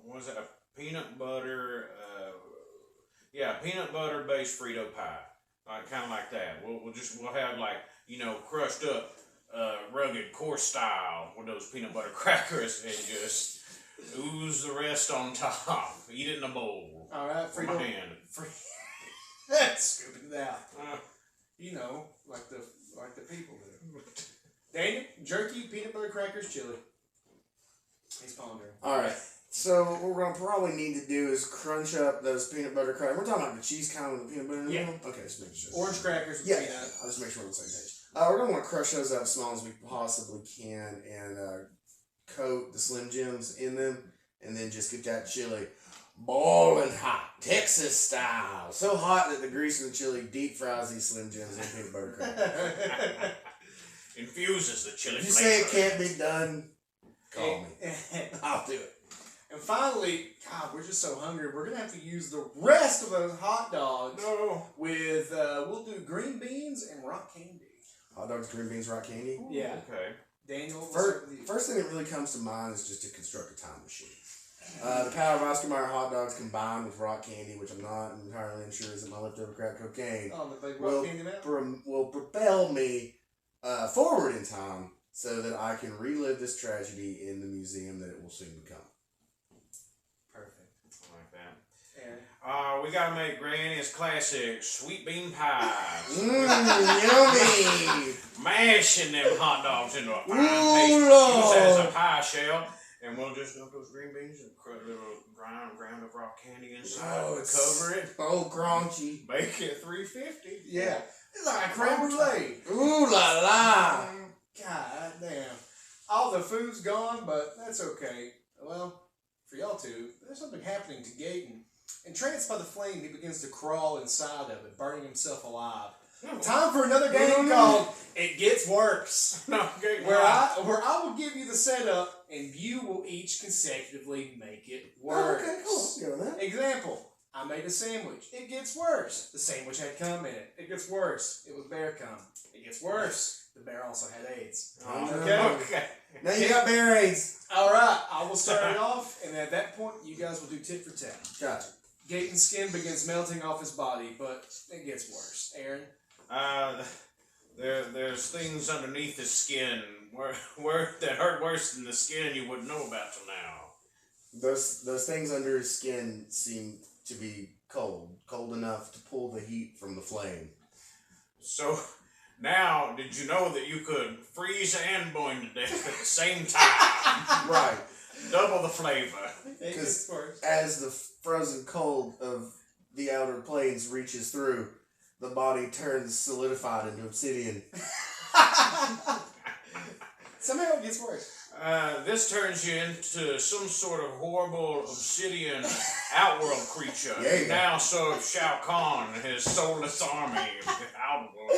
what is it? A peanut butter. Peanut butter based Frito pie. Kind of like that. We'll have like crushed up, rugged coarse style with those peanut butter crackers and just ooze the rest on top. Eat it in a bowl. All right, From my Frito. hand. Scooping it out. Like the people do. Daniel, jerky, peanut butter crackers, chili. He's pondering. Alright, so what we're going to probably need to do is crunch up those peanut butter crackers. We're talking about the cheese kind with the peanut butter in the Yeah. middle? Okay, just make sure. Orange crackers with Yeah, peanut. I'll just make sure we're on the same page. We're going to want to crush those up as small as we possibly can and coat the Slim Jims in them and then just get that chili boiling hot, Texas style. So hot that the grease of the chili deep fries these Slim Jims in peanut butter crackers. Infuses the chili If you flavor. say it can't be done, call me. I'll do it. And finally, God, we're just so hungry. We're gonna have to use the rest of those hot dogs No. with we'll do green beans and rock candy. Hot dogs, green beans, rock candy. Yeah. Okay. Daniel, we'll start with you. First thing that really comes to mind is just to construct a time machine. The power of Oscar Mayer hot dogs combined with rock candy, which I'm not entirely sure isn't my leftover crack cocaine, Oh, the big rock candy man. will propel me forward in time so that I can relive this tragedy in the museum that it will soon become. Perfect. I like that. Aaron. We gotta make Granny's classic sweet bean pies. Yummy! Mashing them hot dogs into a fine Ooh, paste. Use Lord. that as a pie shell. And we'll just dump those green beans and cut a little ground of rock candy inside. Oh, it's cover it. Oh, crunchy. Bake it 350. Yeah. It's like a creme brulee. Ooh la la! God damn. All the food's gone, but that's okay. Well, for y'all two, there's something happening to Gaten. Entranced by the flame, he begins to crawl inside of it, burning himself alive. Time for another game called It Gets Worse. No, okay, Where I will give you the setup, and you will each consecutively make it worse. Oh, okay, cool. Let's go with that. Example. I made a sandwich. It gets worse. The sandwich had cum in it. It gets worse. It was bear cum. It gets worse. The bear also had AIDS. Okay. Now you got bear AIDS. All right. I will start it off, and at that point, you guys will do tit for tat. Gotcha. Gaten's skin begins melting off his body, but it gets worse. Aaron? There's things underneath his skin where that hurt worse than the skin you wouldn't know about till now. Those things under his skin seem to be cold enough to pull the heat from the flame. So now, did you know that you could freeze and boil to death at the same time? Right. Double the flavor. It gets worse. As the frozen cold of the outer planes reaches through, the body turns solidified into obsidian. Somehow it gets worse. This turns you into some sort of horrible obsidian outworld creature. Yeah. You now serve Shao Kahn and his soulless army of outworld.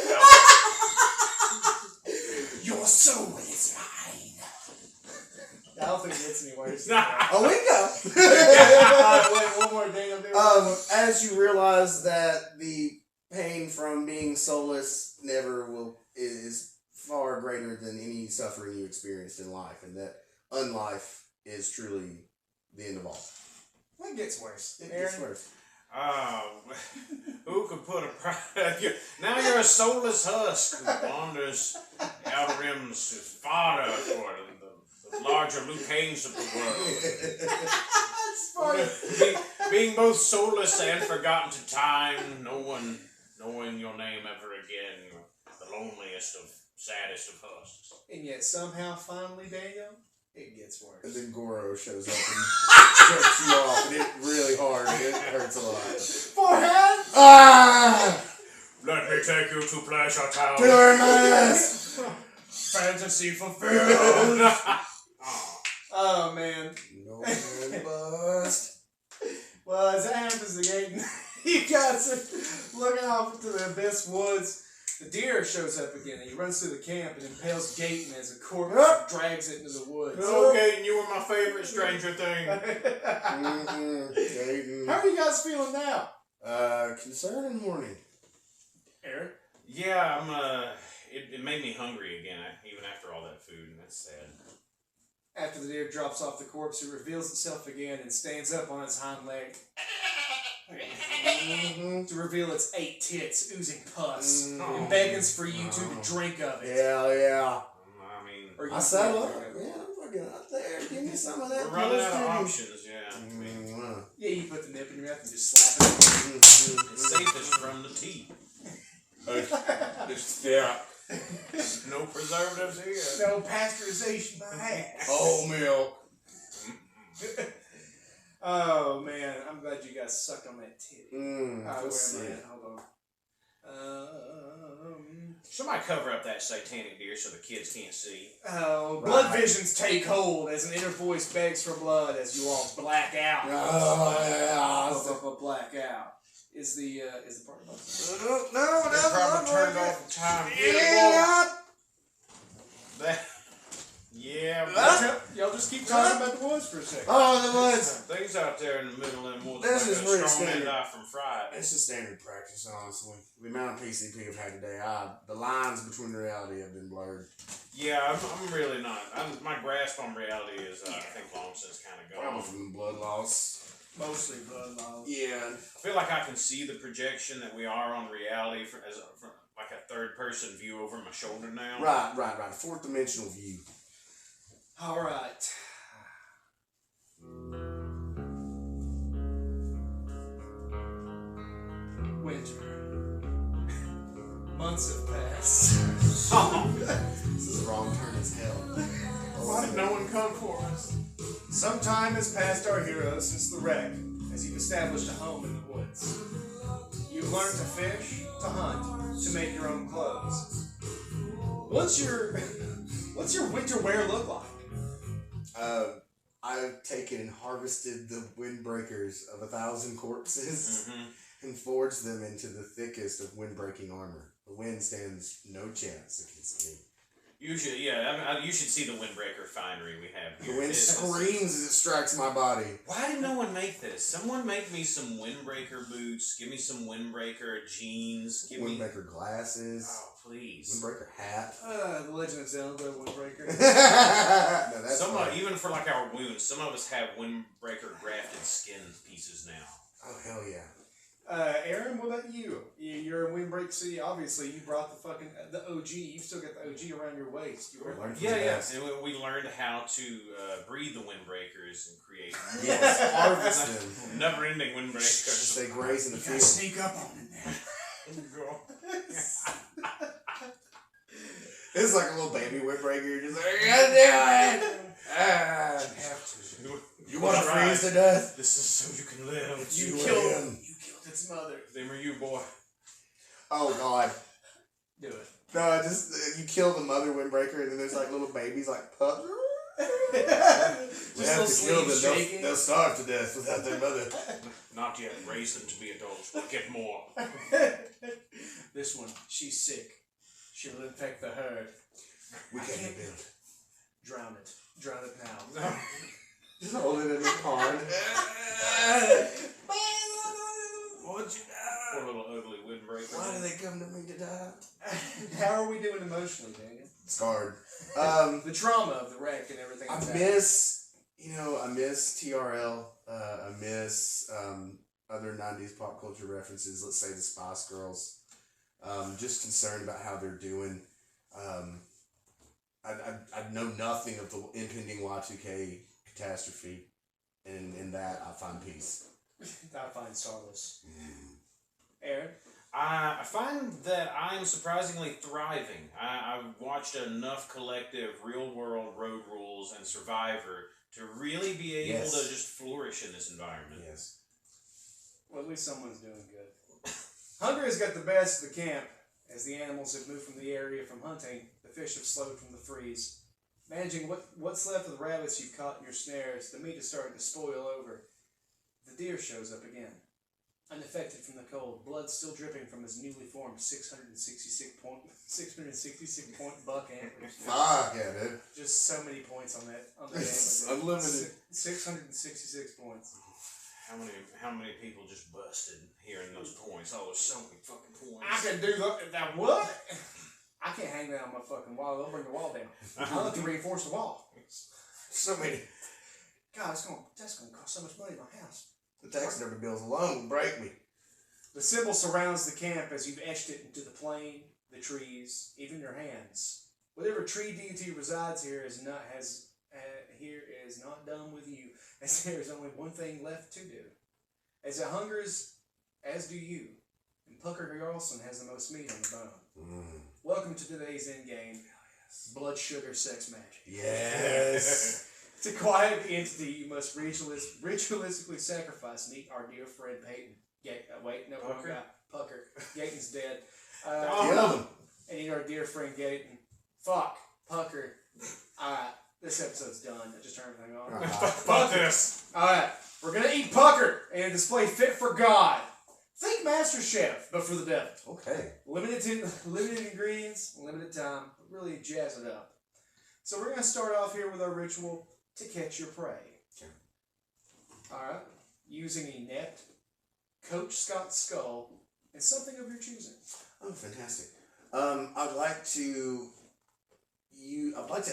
Your soul is mine. I don't think it gets any worse. Oh, we go! Wait, one more, Daniel. As you realize that the pain from being soulless is far greater than any suffering you experienced in life, and that unlife is truly the end of all. It gets worse. It Aaron? gets worse. Who could put a now you're a soulless husk who wanders the outer rims is fodder for the larger Luke Haynes of the world. Being both soulless and forgotten to time, no one knowing your name ever again. You're the loneliest of saddest of husks. And yet somehow, finally, Daniel, it gets worse. And then Goro shows up and jerks you off, and it really hard. It hurts a lot. Forehead? Ah! Let me take you to Pleasure Town. Fantasy fulfilled. Oh, man. No man bust. Well, as that happens again, you guys are looking off into the abyss woods. The deer shows up again, and he runs through the camp and impales Gaten as a corpse and drags it into the woods. Oh, Gaten, you were my favorite Stranger Thing. How are you guys feeling now? Concerned and horny. Eric? Yeah, I'm, it made me hungry again, even after all that food, and that's sad. After the deer drops off the corpse, it reveals itself again and stands up on its hind leg to reveal its 8 tits oozing pus and beckons for you two to drink of it. Hell yeah. I mean, Or you I settle up. Man, I'm fucking up there. Give me some of that. we're running out of options, yeah. Yeah, you put the nip in your mouth and just slap it. It's safest from the teeth. It's yeah. No preservatives here. No pasteurization by half. Whole milk. Oh, man. I'm glad you guys sucked on that titty. Let's Where am I see. at? Hold on. Somebody cover up that satanic deer so the kids can't see. Oh, blood visions take hold as an inner voice begs for blood as you all black out. Black out. Is the part about No, They probably turned off the time. That, yeah. Y'all just keep talking about the woods for a second. Oh, the woods. Things out there in the middle of them woods This like is a pretty strong man standard. die from fright. It's just standard practice, honestly. The amount of PCP I've had today, the lines between reality have been blurred. Yeah, I'm really not. My grasp on reality is, I think, long since kind of Probably gone. from blood loss. Mostly blood loss. Yeah. I feel like I can see the projection that we are on reality from like a third-person view over my shoulder now. Right. A 4th dimensional view. All right. Winter. Months have passed. This is a wrong turn as hell. Why did no one come for us? Some time has passed our hero since the wreck, as you've established a home in the woods. You've learned to fish, to hunt, to make your own clothes. What's your winter wear look like? I've taken and harvested the windbreakers of 1,000 corpses Mm-hmm. and forged them into the thickest of windbreaking armor. The wind stands no chance against me. You should, you should see the windbreaker finery we have The here. wind This is- screams as it strikes my body. Why did no one make this? Someone make me some windbreaker boots. Give me some windbreaker jeans. Give me. Windbreaker glasses. Oh, please. Windbreaker hat. The Legend of Zelda Windbreaker. No, that's Some fine. even for like our wounds, some of us have windbreaker grafted skin pieces now. Oh, hell yeah. Aaron, what about you? You're in Windbreak City. Obviously, you brought the fucking the OG. You've still got the OG around your waist. You Learn from Yeah, the yeah. best. And we learned how to breed the windbreakers and create Yes, harvest them. never-ending windbreakers. Just they graze in the You gotta field. sneak up on it now. It's like a little baby windbreaker. You're just like, I gotta do it. Ah. You want to Right. freeze to death? This is so you can live. You You killed win. its mother. Them are you, boy. Oh God. Do it. No, just you kill the mother windbreaker, and then there's like little babies, like pups. We Just have little to kill them. sleeves shaking. They'll starve to death without their mother. Not yet. Raise them to be adults. We'll get more. This one, she's sick. She'll infect the herd. We can't rebuild. Drown it. Drown it now. Just hold it in the pond. What'd you die? Poor little ugly windbreaker. Why do they come to me to die? How are we doing emotionally, Daniel? Scarred. The trauma of the wreck and everything. I that's miss TRL. I miss other 90s pop culture references. Let's say the Spice Girls. Just concerned about how they're doing. I know nothing of the impending Y2K catastrophe, and in that I find peace. I find solace. Aaron? I find that I'm surprisingly thriving. I've watched enough collective real-world road rules and Survivor to really be able Yes. to just flourish in this environment. Yes. Well, at least someone's doing good. Hunger has got the best of the camp As the animals have moved from the area from hunting, the fish have slowed from the freeze. Managing what's left of the rabbits you've caught in your snares, the meat is starting to spoil over. The deer shows up again. Unaffected from the cold, blood still dripping from his newly formed 666 point buck antlers. Fuck yeah, dude. Just so many points on that It's antler. unlimited. 666 points. How many people just busted hearing those points? Oh, there's so many fucking points. I can do that. What? I can't hang that on my fucking wall. They'll bring the wall down. I'll have to reinforce the wall. So many. God, that's gonna cost so much money in my house. The taxidermy bills alone will break me. The symbol surrounds the camp as you've etched it into the plain, the trees, even your hands. Whatever tree deity resides here is not done with you, as there is only one thing left to do. As it hungers, as do you, and Pucker Yarlson has the most meat on the bone. Welcome to today's endgame. Blood sugar sex magic. Yes. To quiet the entity, you must ritualistically sacrifice our dear friend Peyton. Pucker. Gaten's dead. Kill him. And eat our dear friend Gaten. Fuck. Pucker. Alright, this episode's done. I just turned everything on. Fuck this. Alright, we're gonna eat Pucker in a display fit for God. Think Master Chef, but for the devil. Okay. Limited ingredients, limited time, but really jazz it up. So we're gonna start off here with our ritual to catch your prey. Okay. Alright. Using a net, Coach Scott's skull, and something of your choosing. Oh, fantastic. I'd like to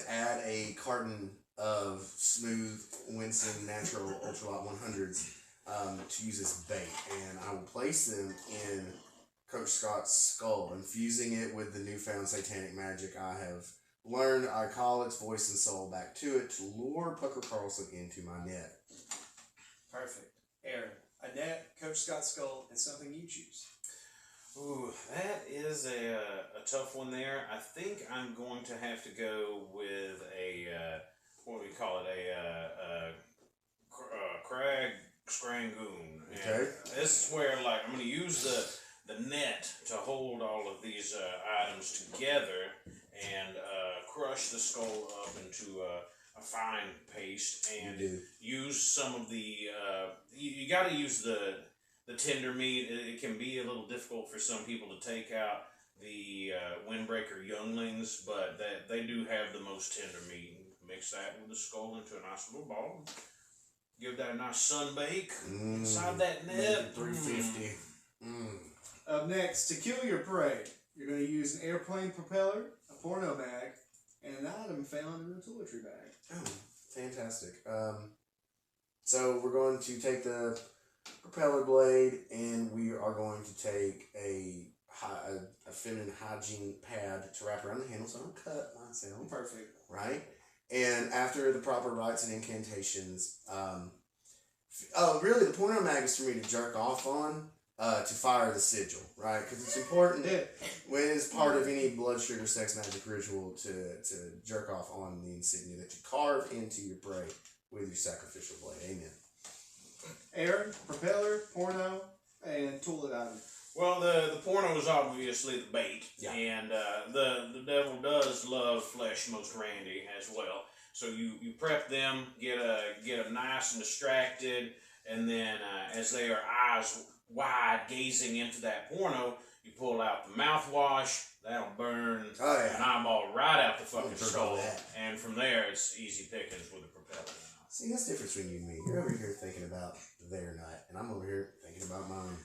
add a carton of smooth, Winston Natural Ultralight 100s to use as bait, and I will place them in Coach Scott's skull, infusing it with the newfound satanic magic I have learned. I call its voice and soul back to it to lure Pucker Carlson into my net. Perfect. Aaron, a net, Coach Scott's skull, and something you choose. Ooh, that is a tough one there. I think I'm going to have to go with what do we call it? Crag Scrangoon. Okay. This is where, like, I'm going to use the net to hold all of these items together and crush the skull up into a fine paste and use some of the you got to use the tender meat. It can be a little difficult for some people to take out the windbreaker younglings, but they do have the most tender meat. Mix that with the skull into a nice little ball. Give that a nice sun bake inside that net. 350. Up next, to kill your prey, you're going to use an airplane propeller, a porno mag, and an item found in a toiletry bag. Oh, fantastic. So we're going to take the propeller blade, and we are going to take a feminine hygiene pad to wrap around the handle so I don't cut myself. Perfect. Right? And after the proper rites and incantations, really the porno mag is for me to jerk off on to fire the sigil, right? Because it's important when it's part of any blood sugar sex magic ritual to jerk off on the insignia that you carve into your prey with your sacrificial blade. Amen. Aaron, propeller, porno, and toilet item. Well, the porno is obviously the bait, Yeah. and the devil does love flesh most randy as well. So you prep them, get a nice and distracted, and then as they are eyes wide gazing into that porno, you pull out the mouthwash. That'll burn an eyeball right out the fucking skull, and from there it's easy pickings with the propeller. See, that's the difference between you and me. You're over here thinking about their nut, and I'm over here thinking about mine.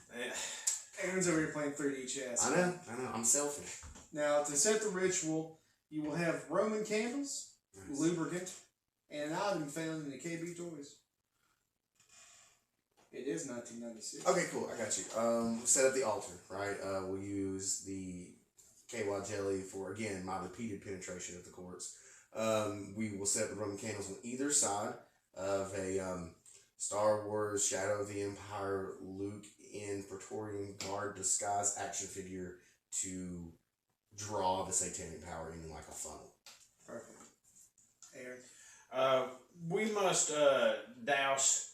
Aaron's over here playing 3D chess. I know. I'm selfish. Now, to set the ritual, you will have Roman candles, lubricant, and an item found in the KB Toys. It is 1996. Okay, cool. I got you. Set up the altar, right? We'll use the KY jelly for, again, my repeated penetration of the courts. We will set the Roman candles on either side of a Star Wars Shadow of the Empire Luke in Praetorian Guard disguise action figure to draw the satanic power in like a funnel. Perfect. Aaron? We must douse,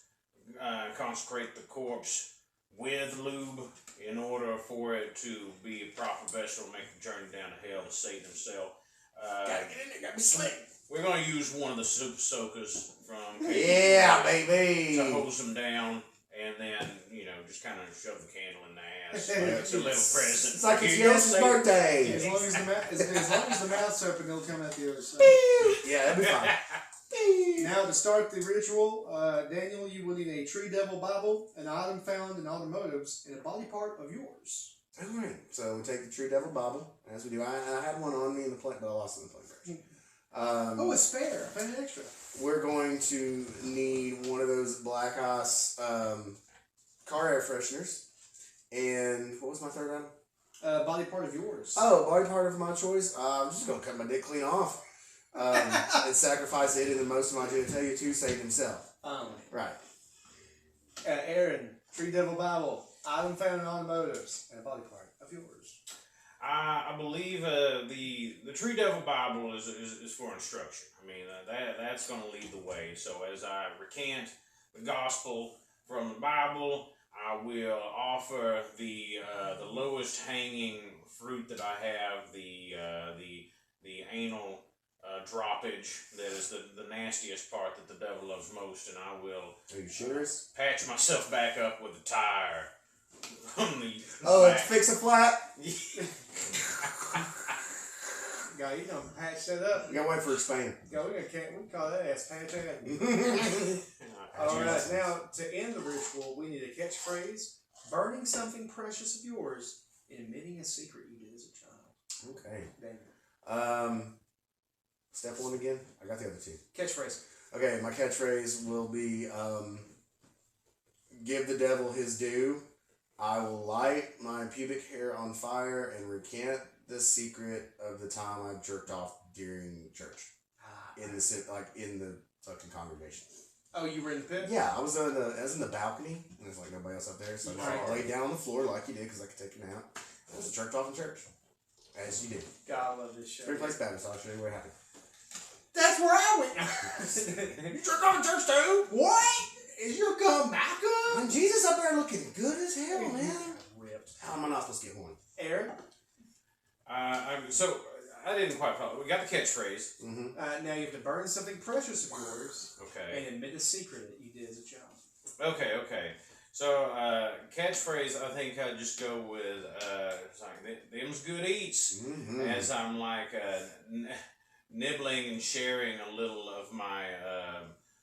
consecrate the corpse with lube in order for it to be a proper vessel to make the journey down to hell to Satan himself. Gotta get in there, gotta be slick. We're going to use one of the soup soakers from Yeah, baby. to hose them down, and then, just kind of shove the candle in the ass. It's a little present. It's like it's Here you go, Yos's Satan. birthday. As long as the mouth's open, it'll come out the other side. Yeah, that'd be fine. Now, to start the ritual, Daniel, you will need a Tree Devil Bible, an item found in automotives, and a body part of yours. Alright, so we take the True Devil Bible, as we do. I had one on me in the plane, but I lost it in the plane crash. A spare. I found an extra. We're going to need one of those Black Ice car air fresheners. And what was my third item? Body part of yours. Oh, body part of my choice. I'm just going to cut my dick clean off and sacrifice it and then most of my genitalia to Satan himself. Right. Aaron, Tree Devil Bible, item found in automotives, and a body part of yours. I believe the Tree Devil Bible is for instruction. I mean, that's going to lead the way. So as I recant the gospel from the Bible, I will offer the lowest hanging fruit that I have, the anal droppage that is the nastiest part that the devil loves most, and I will Are you serious? patch myself back up with a tire. On the Oh, back. fix a flat? God, you done patch that up. You gotta wait for it to expand. God, we call that ass patch ad. Alright, now to end the ritual, we need a catchphrase, burning something precious of yours, and admitting a secret you did as a child. Okay. Daniel. Step one again? I got the other two. Catchphrase. Okay, my catchphrase will be give the devil his due. I will light my pubic hair on fire and recant the secret of the time I jerked off during church. In the fucking congregation. Oh, you were in the pit? Yeah, I was in the balcony, and there's like nobody else up there, so I laid down on the floor like you did because I could take a nap. I was jerked off in church, as you did. God, I love this show. Three Place Baptist. I'll show you what happened. That's where I went. You jerk off in church too? What? Is your gun back up? And Jesus up there looking good as hell, man. Ripped. How am I not supposed to get horny? Aaron? So I didn't quite follow. We got the catchphrase. Mm-hmm. Now you have to burn something precious of yours Okay. and admit a secret that you did as a child. Okay. So catchphrase, I think I'd just go with them's good eats. Mm-hmm. As I'm like nibbling and sharing a little of my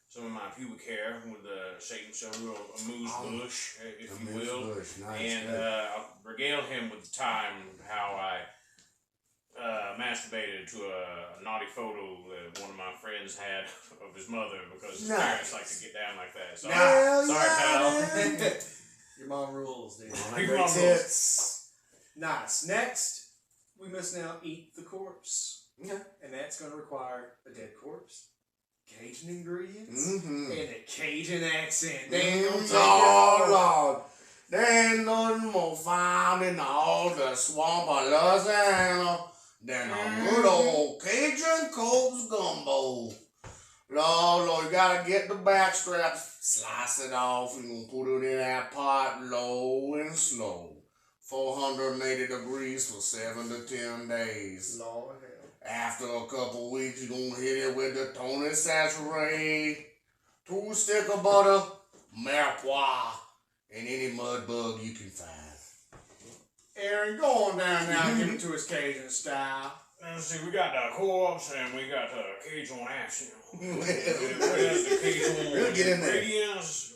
some of my pubic hair with Satan, so a moose bush, if you will. Bush. Nice. And I'll regale him with the time how I masturbated to a naughty photo that one of my friends had of his mother because his parents like to get down like that. So sorry, pal. Your mom rules, dude. Your mom tits. Nice. Next, we must now eat the corpse. Okay. And that's going to require a dead corpse, Cajun ingredients, Mm-hmm. and a Cajun accent. Daniel, Oh, Lord. There ain't nothing more found in all the swamp of Louisiana than a good old Cajun corpse gumbo. Lord, you gotta get the back straps, slice it off, and you're gonna put it in that pot low and slow. 480 degrees for 7 to 10 days. Lord hell. After a couple weeks, you're gonna hit it with the Tony Saturday, 2 sticks of butter, mirepoix, and any mud bug you can find. Aaron, go on down now and give it to us Cajun style. Let's see, we got the corpse and we got the Cajun accent. Where's the Cajun We'll get in there. ingredients?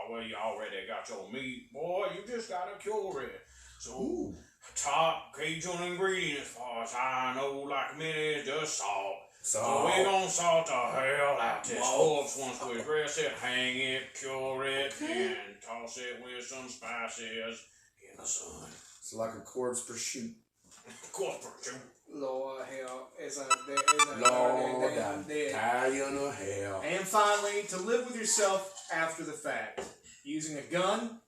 Well, you already got your meat, boy. You just gotta cure it. So, top Cajun ingredients, far as I know, like many, is just salt. So we're gonna salt the hell out this corpse once we dress it, hang it, cure it, and toss it with some spices in the sun. It's like a corpse prosciutto. Corpse prosciutto. Lord hell, as I'm Lord, dead. Italian of hell. And finally, to live with yourself after the fact, using a gun,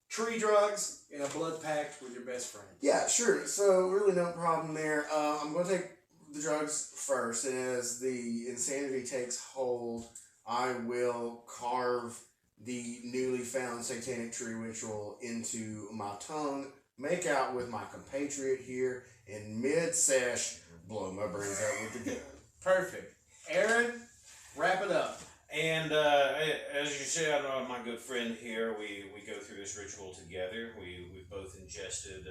tree drugs, and a blood pact with your best friend. Yeah, sure. So really no problem there. I'm going to take the drugs first, and as the insanity takes hold, I will carve the newly found satanic tree ritual into my tongue, make out with my compatriot here in mid-sesh, blow my brains out with the gun. Perfect. Aaron, wrap it up. And as you said, my good friend here, we go through this ritual together. We've both ingested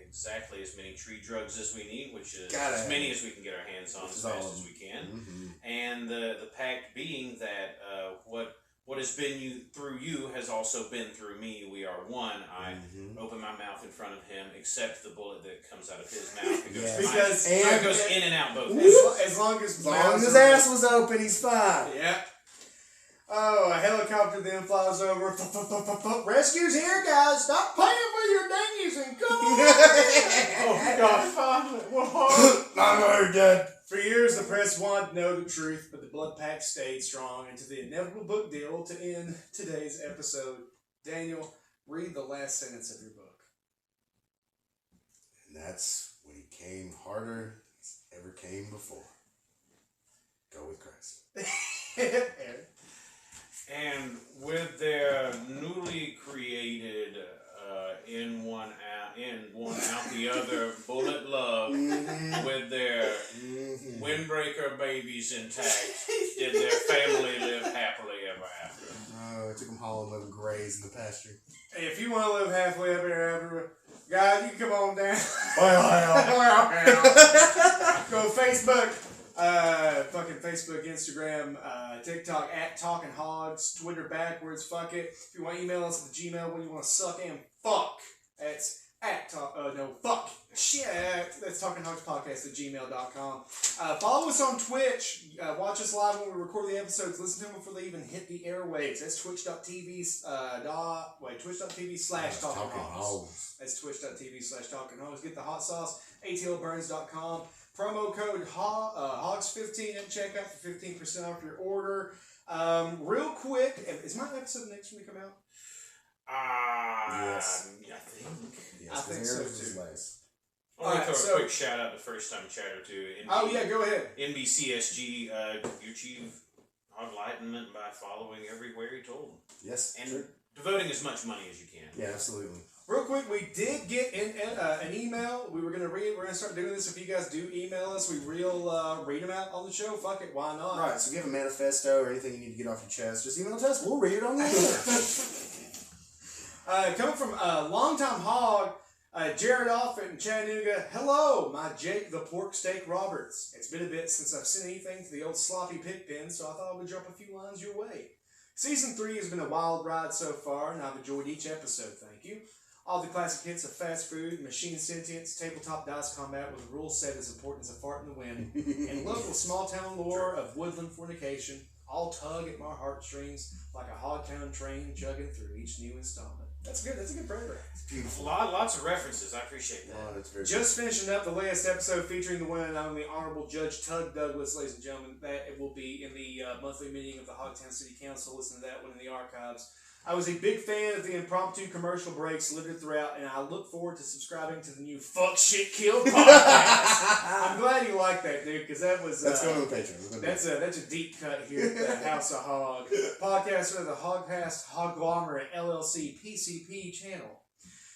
exactly as many tree drugs as we need, which is as many as we can get our hands on as fast as we can. Mm-hmm. And the pact being that what has been through you has also been through me. We are one. I open my mouth in front of him, except the bullet that comes out of his mouth. It goes in and out both ways. As long as his ass was open, he's fine. Yeah. Oh, a helicopter then flies over. Rescue's here, guys. Stop playing with your dinghies and come on. Oh, God. Finally. I'm already dead. For years, the press wanted to know the truth, but the blood pact stayed strong into the inevitable book deal to end today's episode. Daniel, read the last sentence of your book. And that's when he came harder than ever came before. Go with Christ. And with their newly created in one out the other bullet love, with their windbreaker babies intact, did their family live happily ever after? Oh, it took them hollow living graves in the pasture. Hey, if you want to live happily ever after, guys, you can come on down. Go Facebook. Fucking Facebook, Instagram, TikTok, at Talking Hogs, Twitter backwards, fuck it. If you want to email us at the Gmail when you want to suck and fuck, that's fuck. Shit, that's talkinhogspodcast at gmail.com. Follow us on Twitch. Watch us live when we record the episodes. Listen to them before they even hit the airwaves. That's twitch.tv/talkinhogs. That's twitch.tv/talkinhogs. Get the hot sauce, atlburns.com. Promo code HOGS15 at checkout for 15% off your order. Real quick, is my episode next when we come out? Yes. I think. Yes, I think so too. I'll throw a quick shout out to First Time Chatter to go ahead. NBCSG. You achieve enlightenment by following every where he told. Yes. And devoting as much money as you can. Yeah, absolutely. Real quick, we did get an email. We're gonna start doing this. If you guys do email us, we will read them out on the show. Fuck it, why not? Right. So if you have a manifesto or anything you need to get off your chest, just email it to us. We'll read it on the air. Coming from a longtime hog, Jared Offit in Chattanooga. Hello, my Jake the Pork Steak Roberts. It's been a bit since I've sent anything to the old sloppy pig pen, so I thought I would drop a few lines your way. Season 3 has been a wild ride so far, and I've enjoyed each episode. Thank you. All the classic hits of fast food, machine sentience, tabletop dice combat with a rule set as important as a fart in the wind, and local small town lore of woodland fornication all tug at my heartstrings like a Hogtown train chugging through each new installment. That's good. That's a good paragraph. It's beautiful. Lots of references. I appreciate that. Oh, that's very Just finishing up the latest episode featuring the one and only Honorable Judge Tug Douglas, ladies and gentlemen. That it will be in the monthly meeting of the Hogtown City Council. Listen to that one in the archives. I was a big fan of the impromptu commercial breaks littered throughout, and I look forward to subscribing to the new Fuck Shit Kill podcast. I'm glad you like that, dude, because that's going on the Patreon. That's a deep cut here at the House of Hog. Podcast of the Hogcast Hoglomerate LLC PCP channel.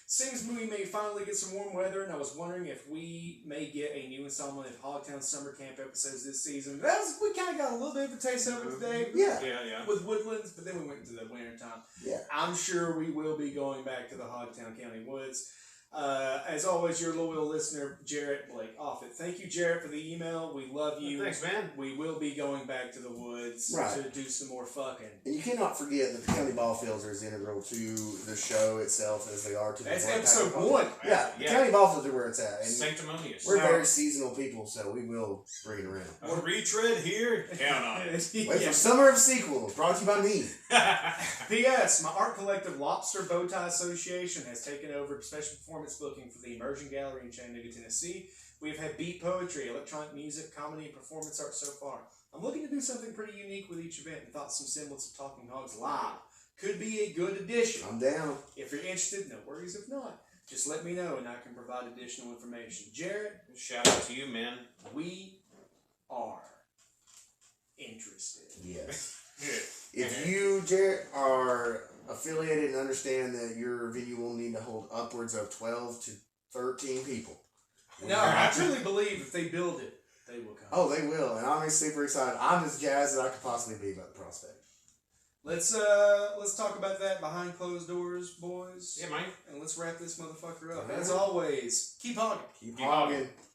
Seems we may finally get some warm weather, and I was wondering if we may get a new installment of Hogtown Summer Camp episodes this season. We kind of got a little bit of a taste of it today. Yeah. With Woodlands, but then we went into the winter time. Yeah. I'm sure we will be going back to the Hogtown County Woods. As always, your loyal listener, Jarrett Blake Offit. Thank you, Jarrett, for the email. We love you. Thanks, man. We will be going back to the woods to do some more fucking. And you cannot forget that the county ball fields are as integral to the show itself as they are to the That's episode 1. The county ball fields are where it's at. And sanctimonious. We're very seasonal people, so we will bring it around. A retread here? Count on it. Wait for Summer of Sequel, brought to you by me. P.S. My art collective Lobster Bowtie Association has taken over special performance booking for the Immersion Gallery in Chattanooga, Tennessee. We've had beat poetry, electronic music, comedy, and performance art so far. I'm looking to do something pretty unique with each event and thought some semblance of Talking Hogs live could be a good addition. I'm down. If you're interested, no worries if not. Just let me know and I can provide additional information. Jared, shout out to you, man. We are interested. Yes. Good. If If you, Jared, are affiliated and understand that your venue will need to hold upwards of 12 to 13 people. No, I truly believe if they build it, they will come. Oh, they will, and I'm super excited. I'm as jazzed as I could possibly be about the prospect. Let's talk about that behind closed doors, boys. Yeah, man. And let's wrap this motherfucker up. All right. As always, keep hogging. Keep hogging.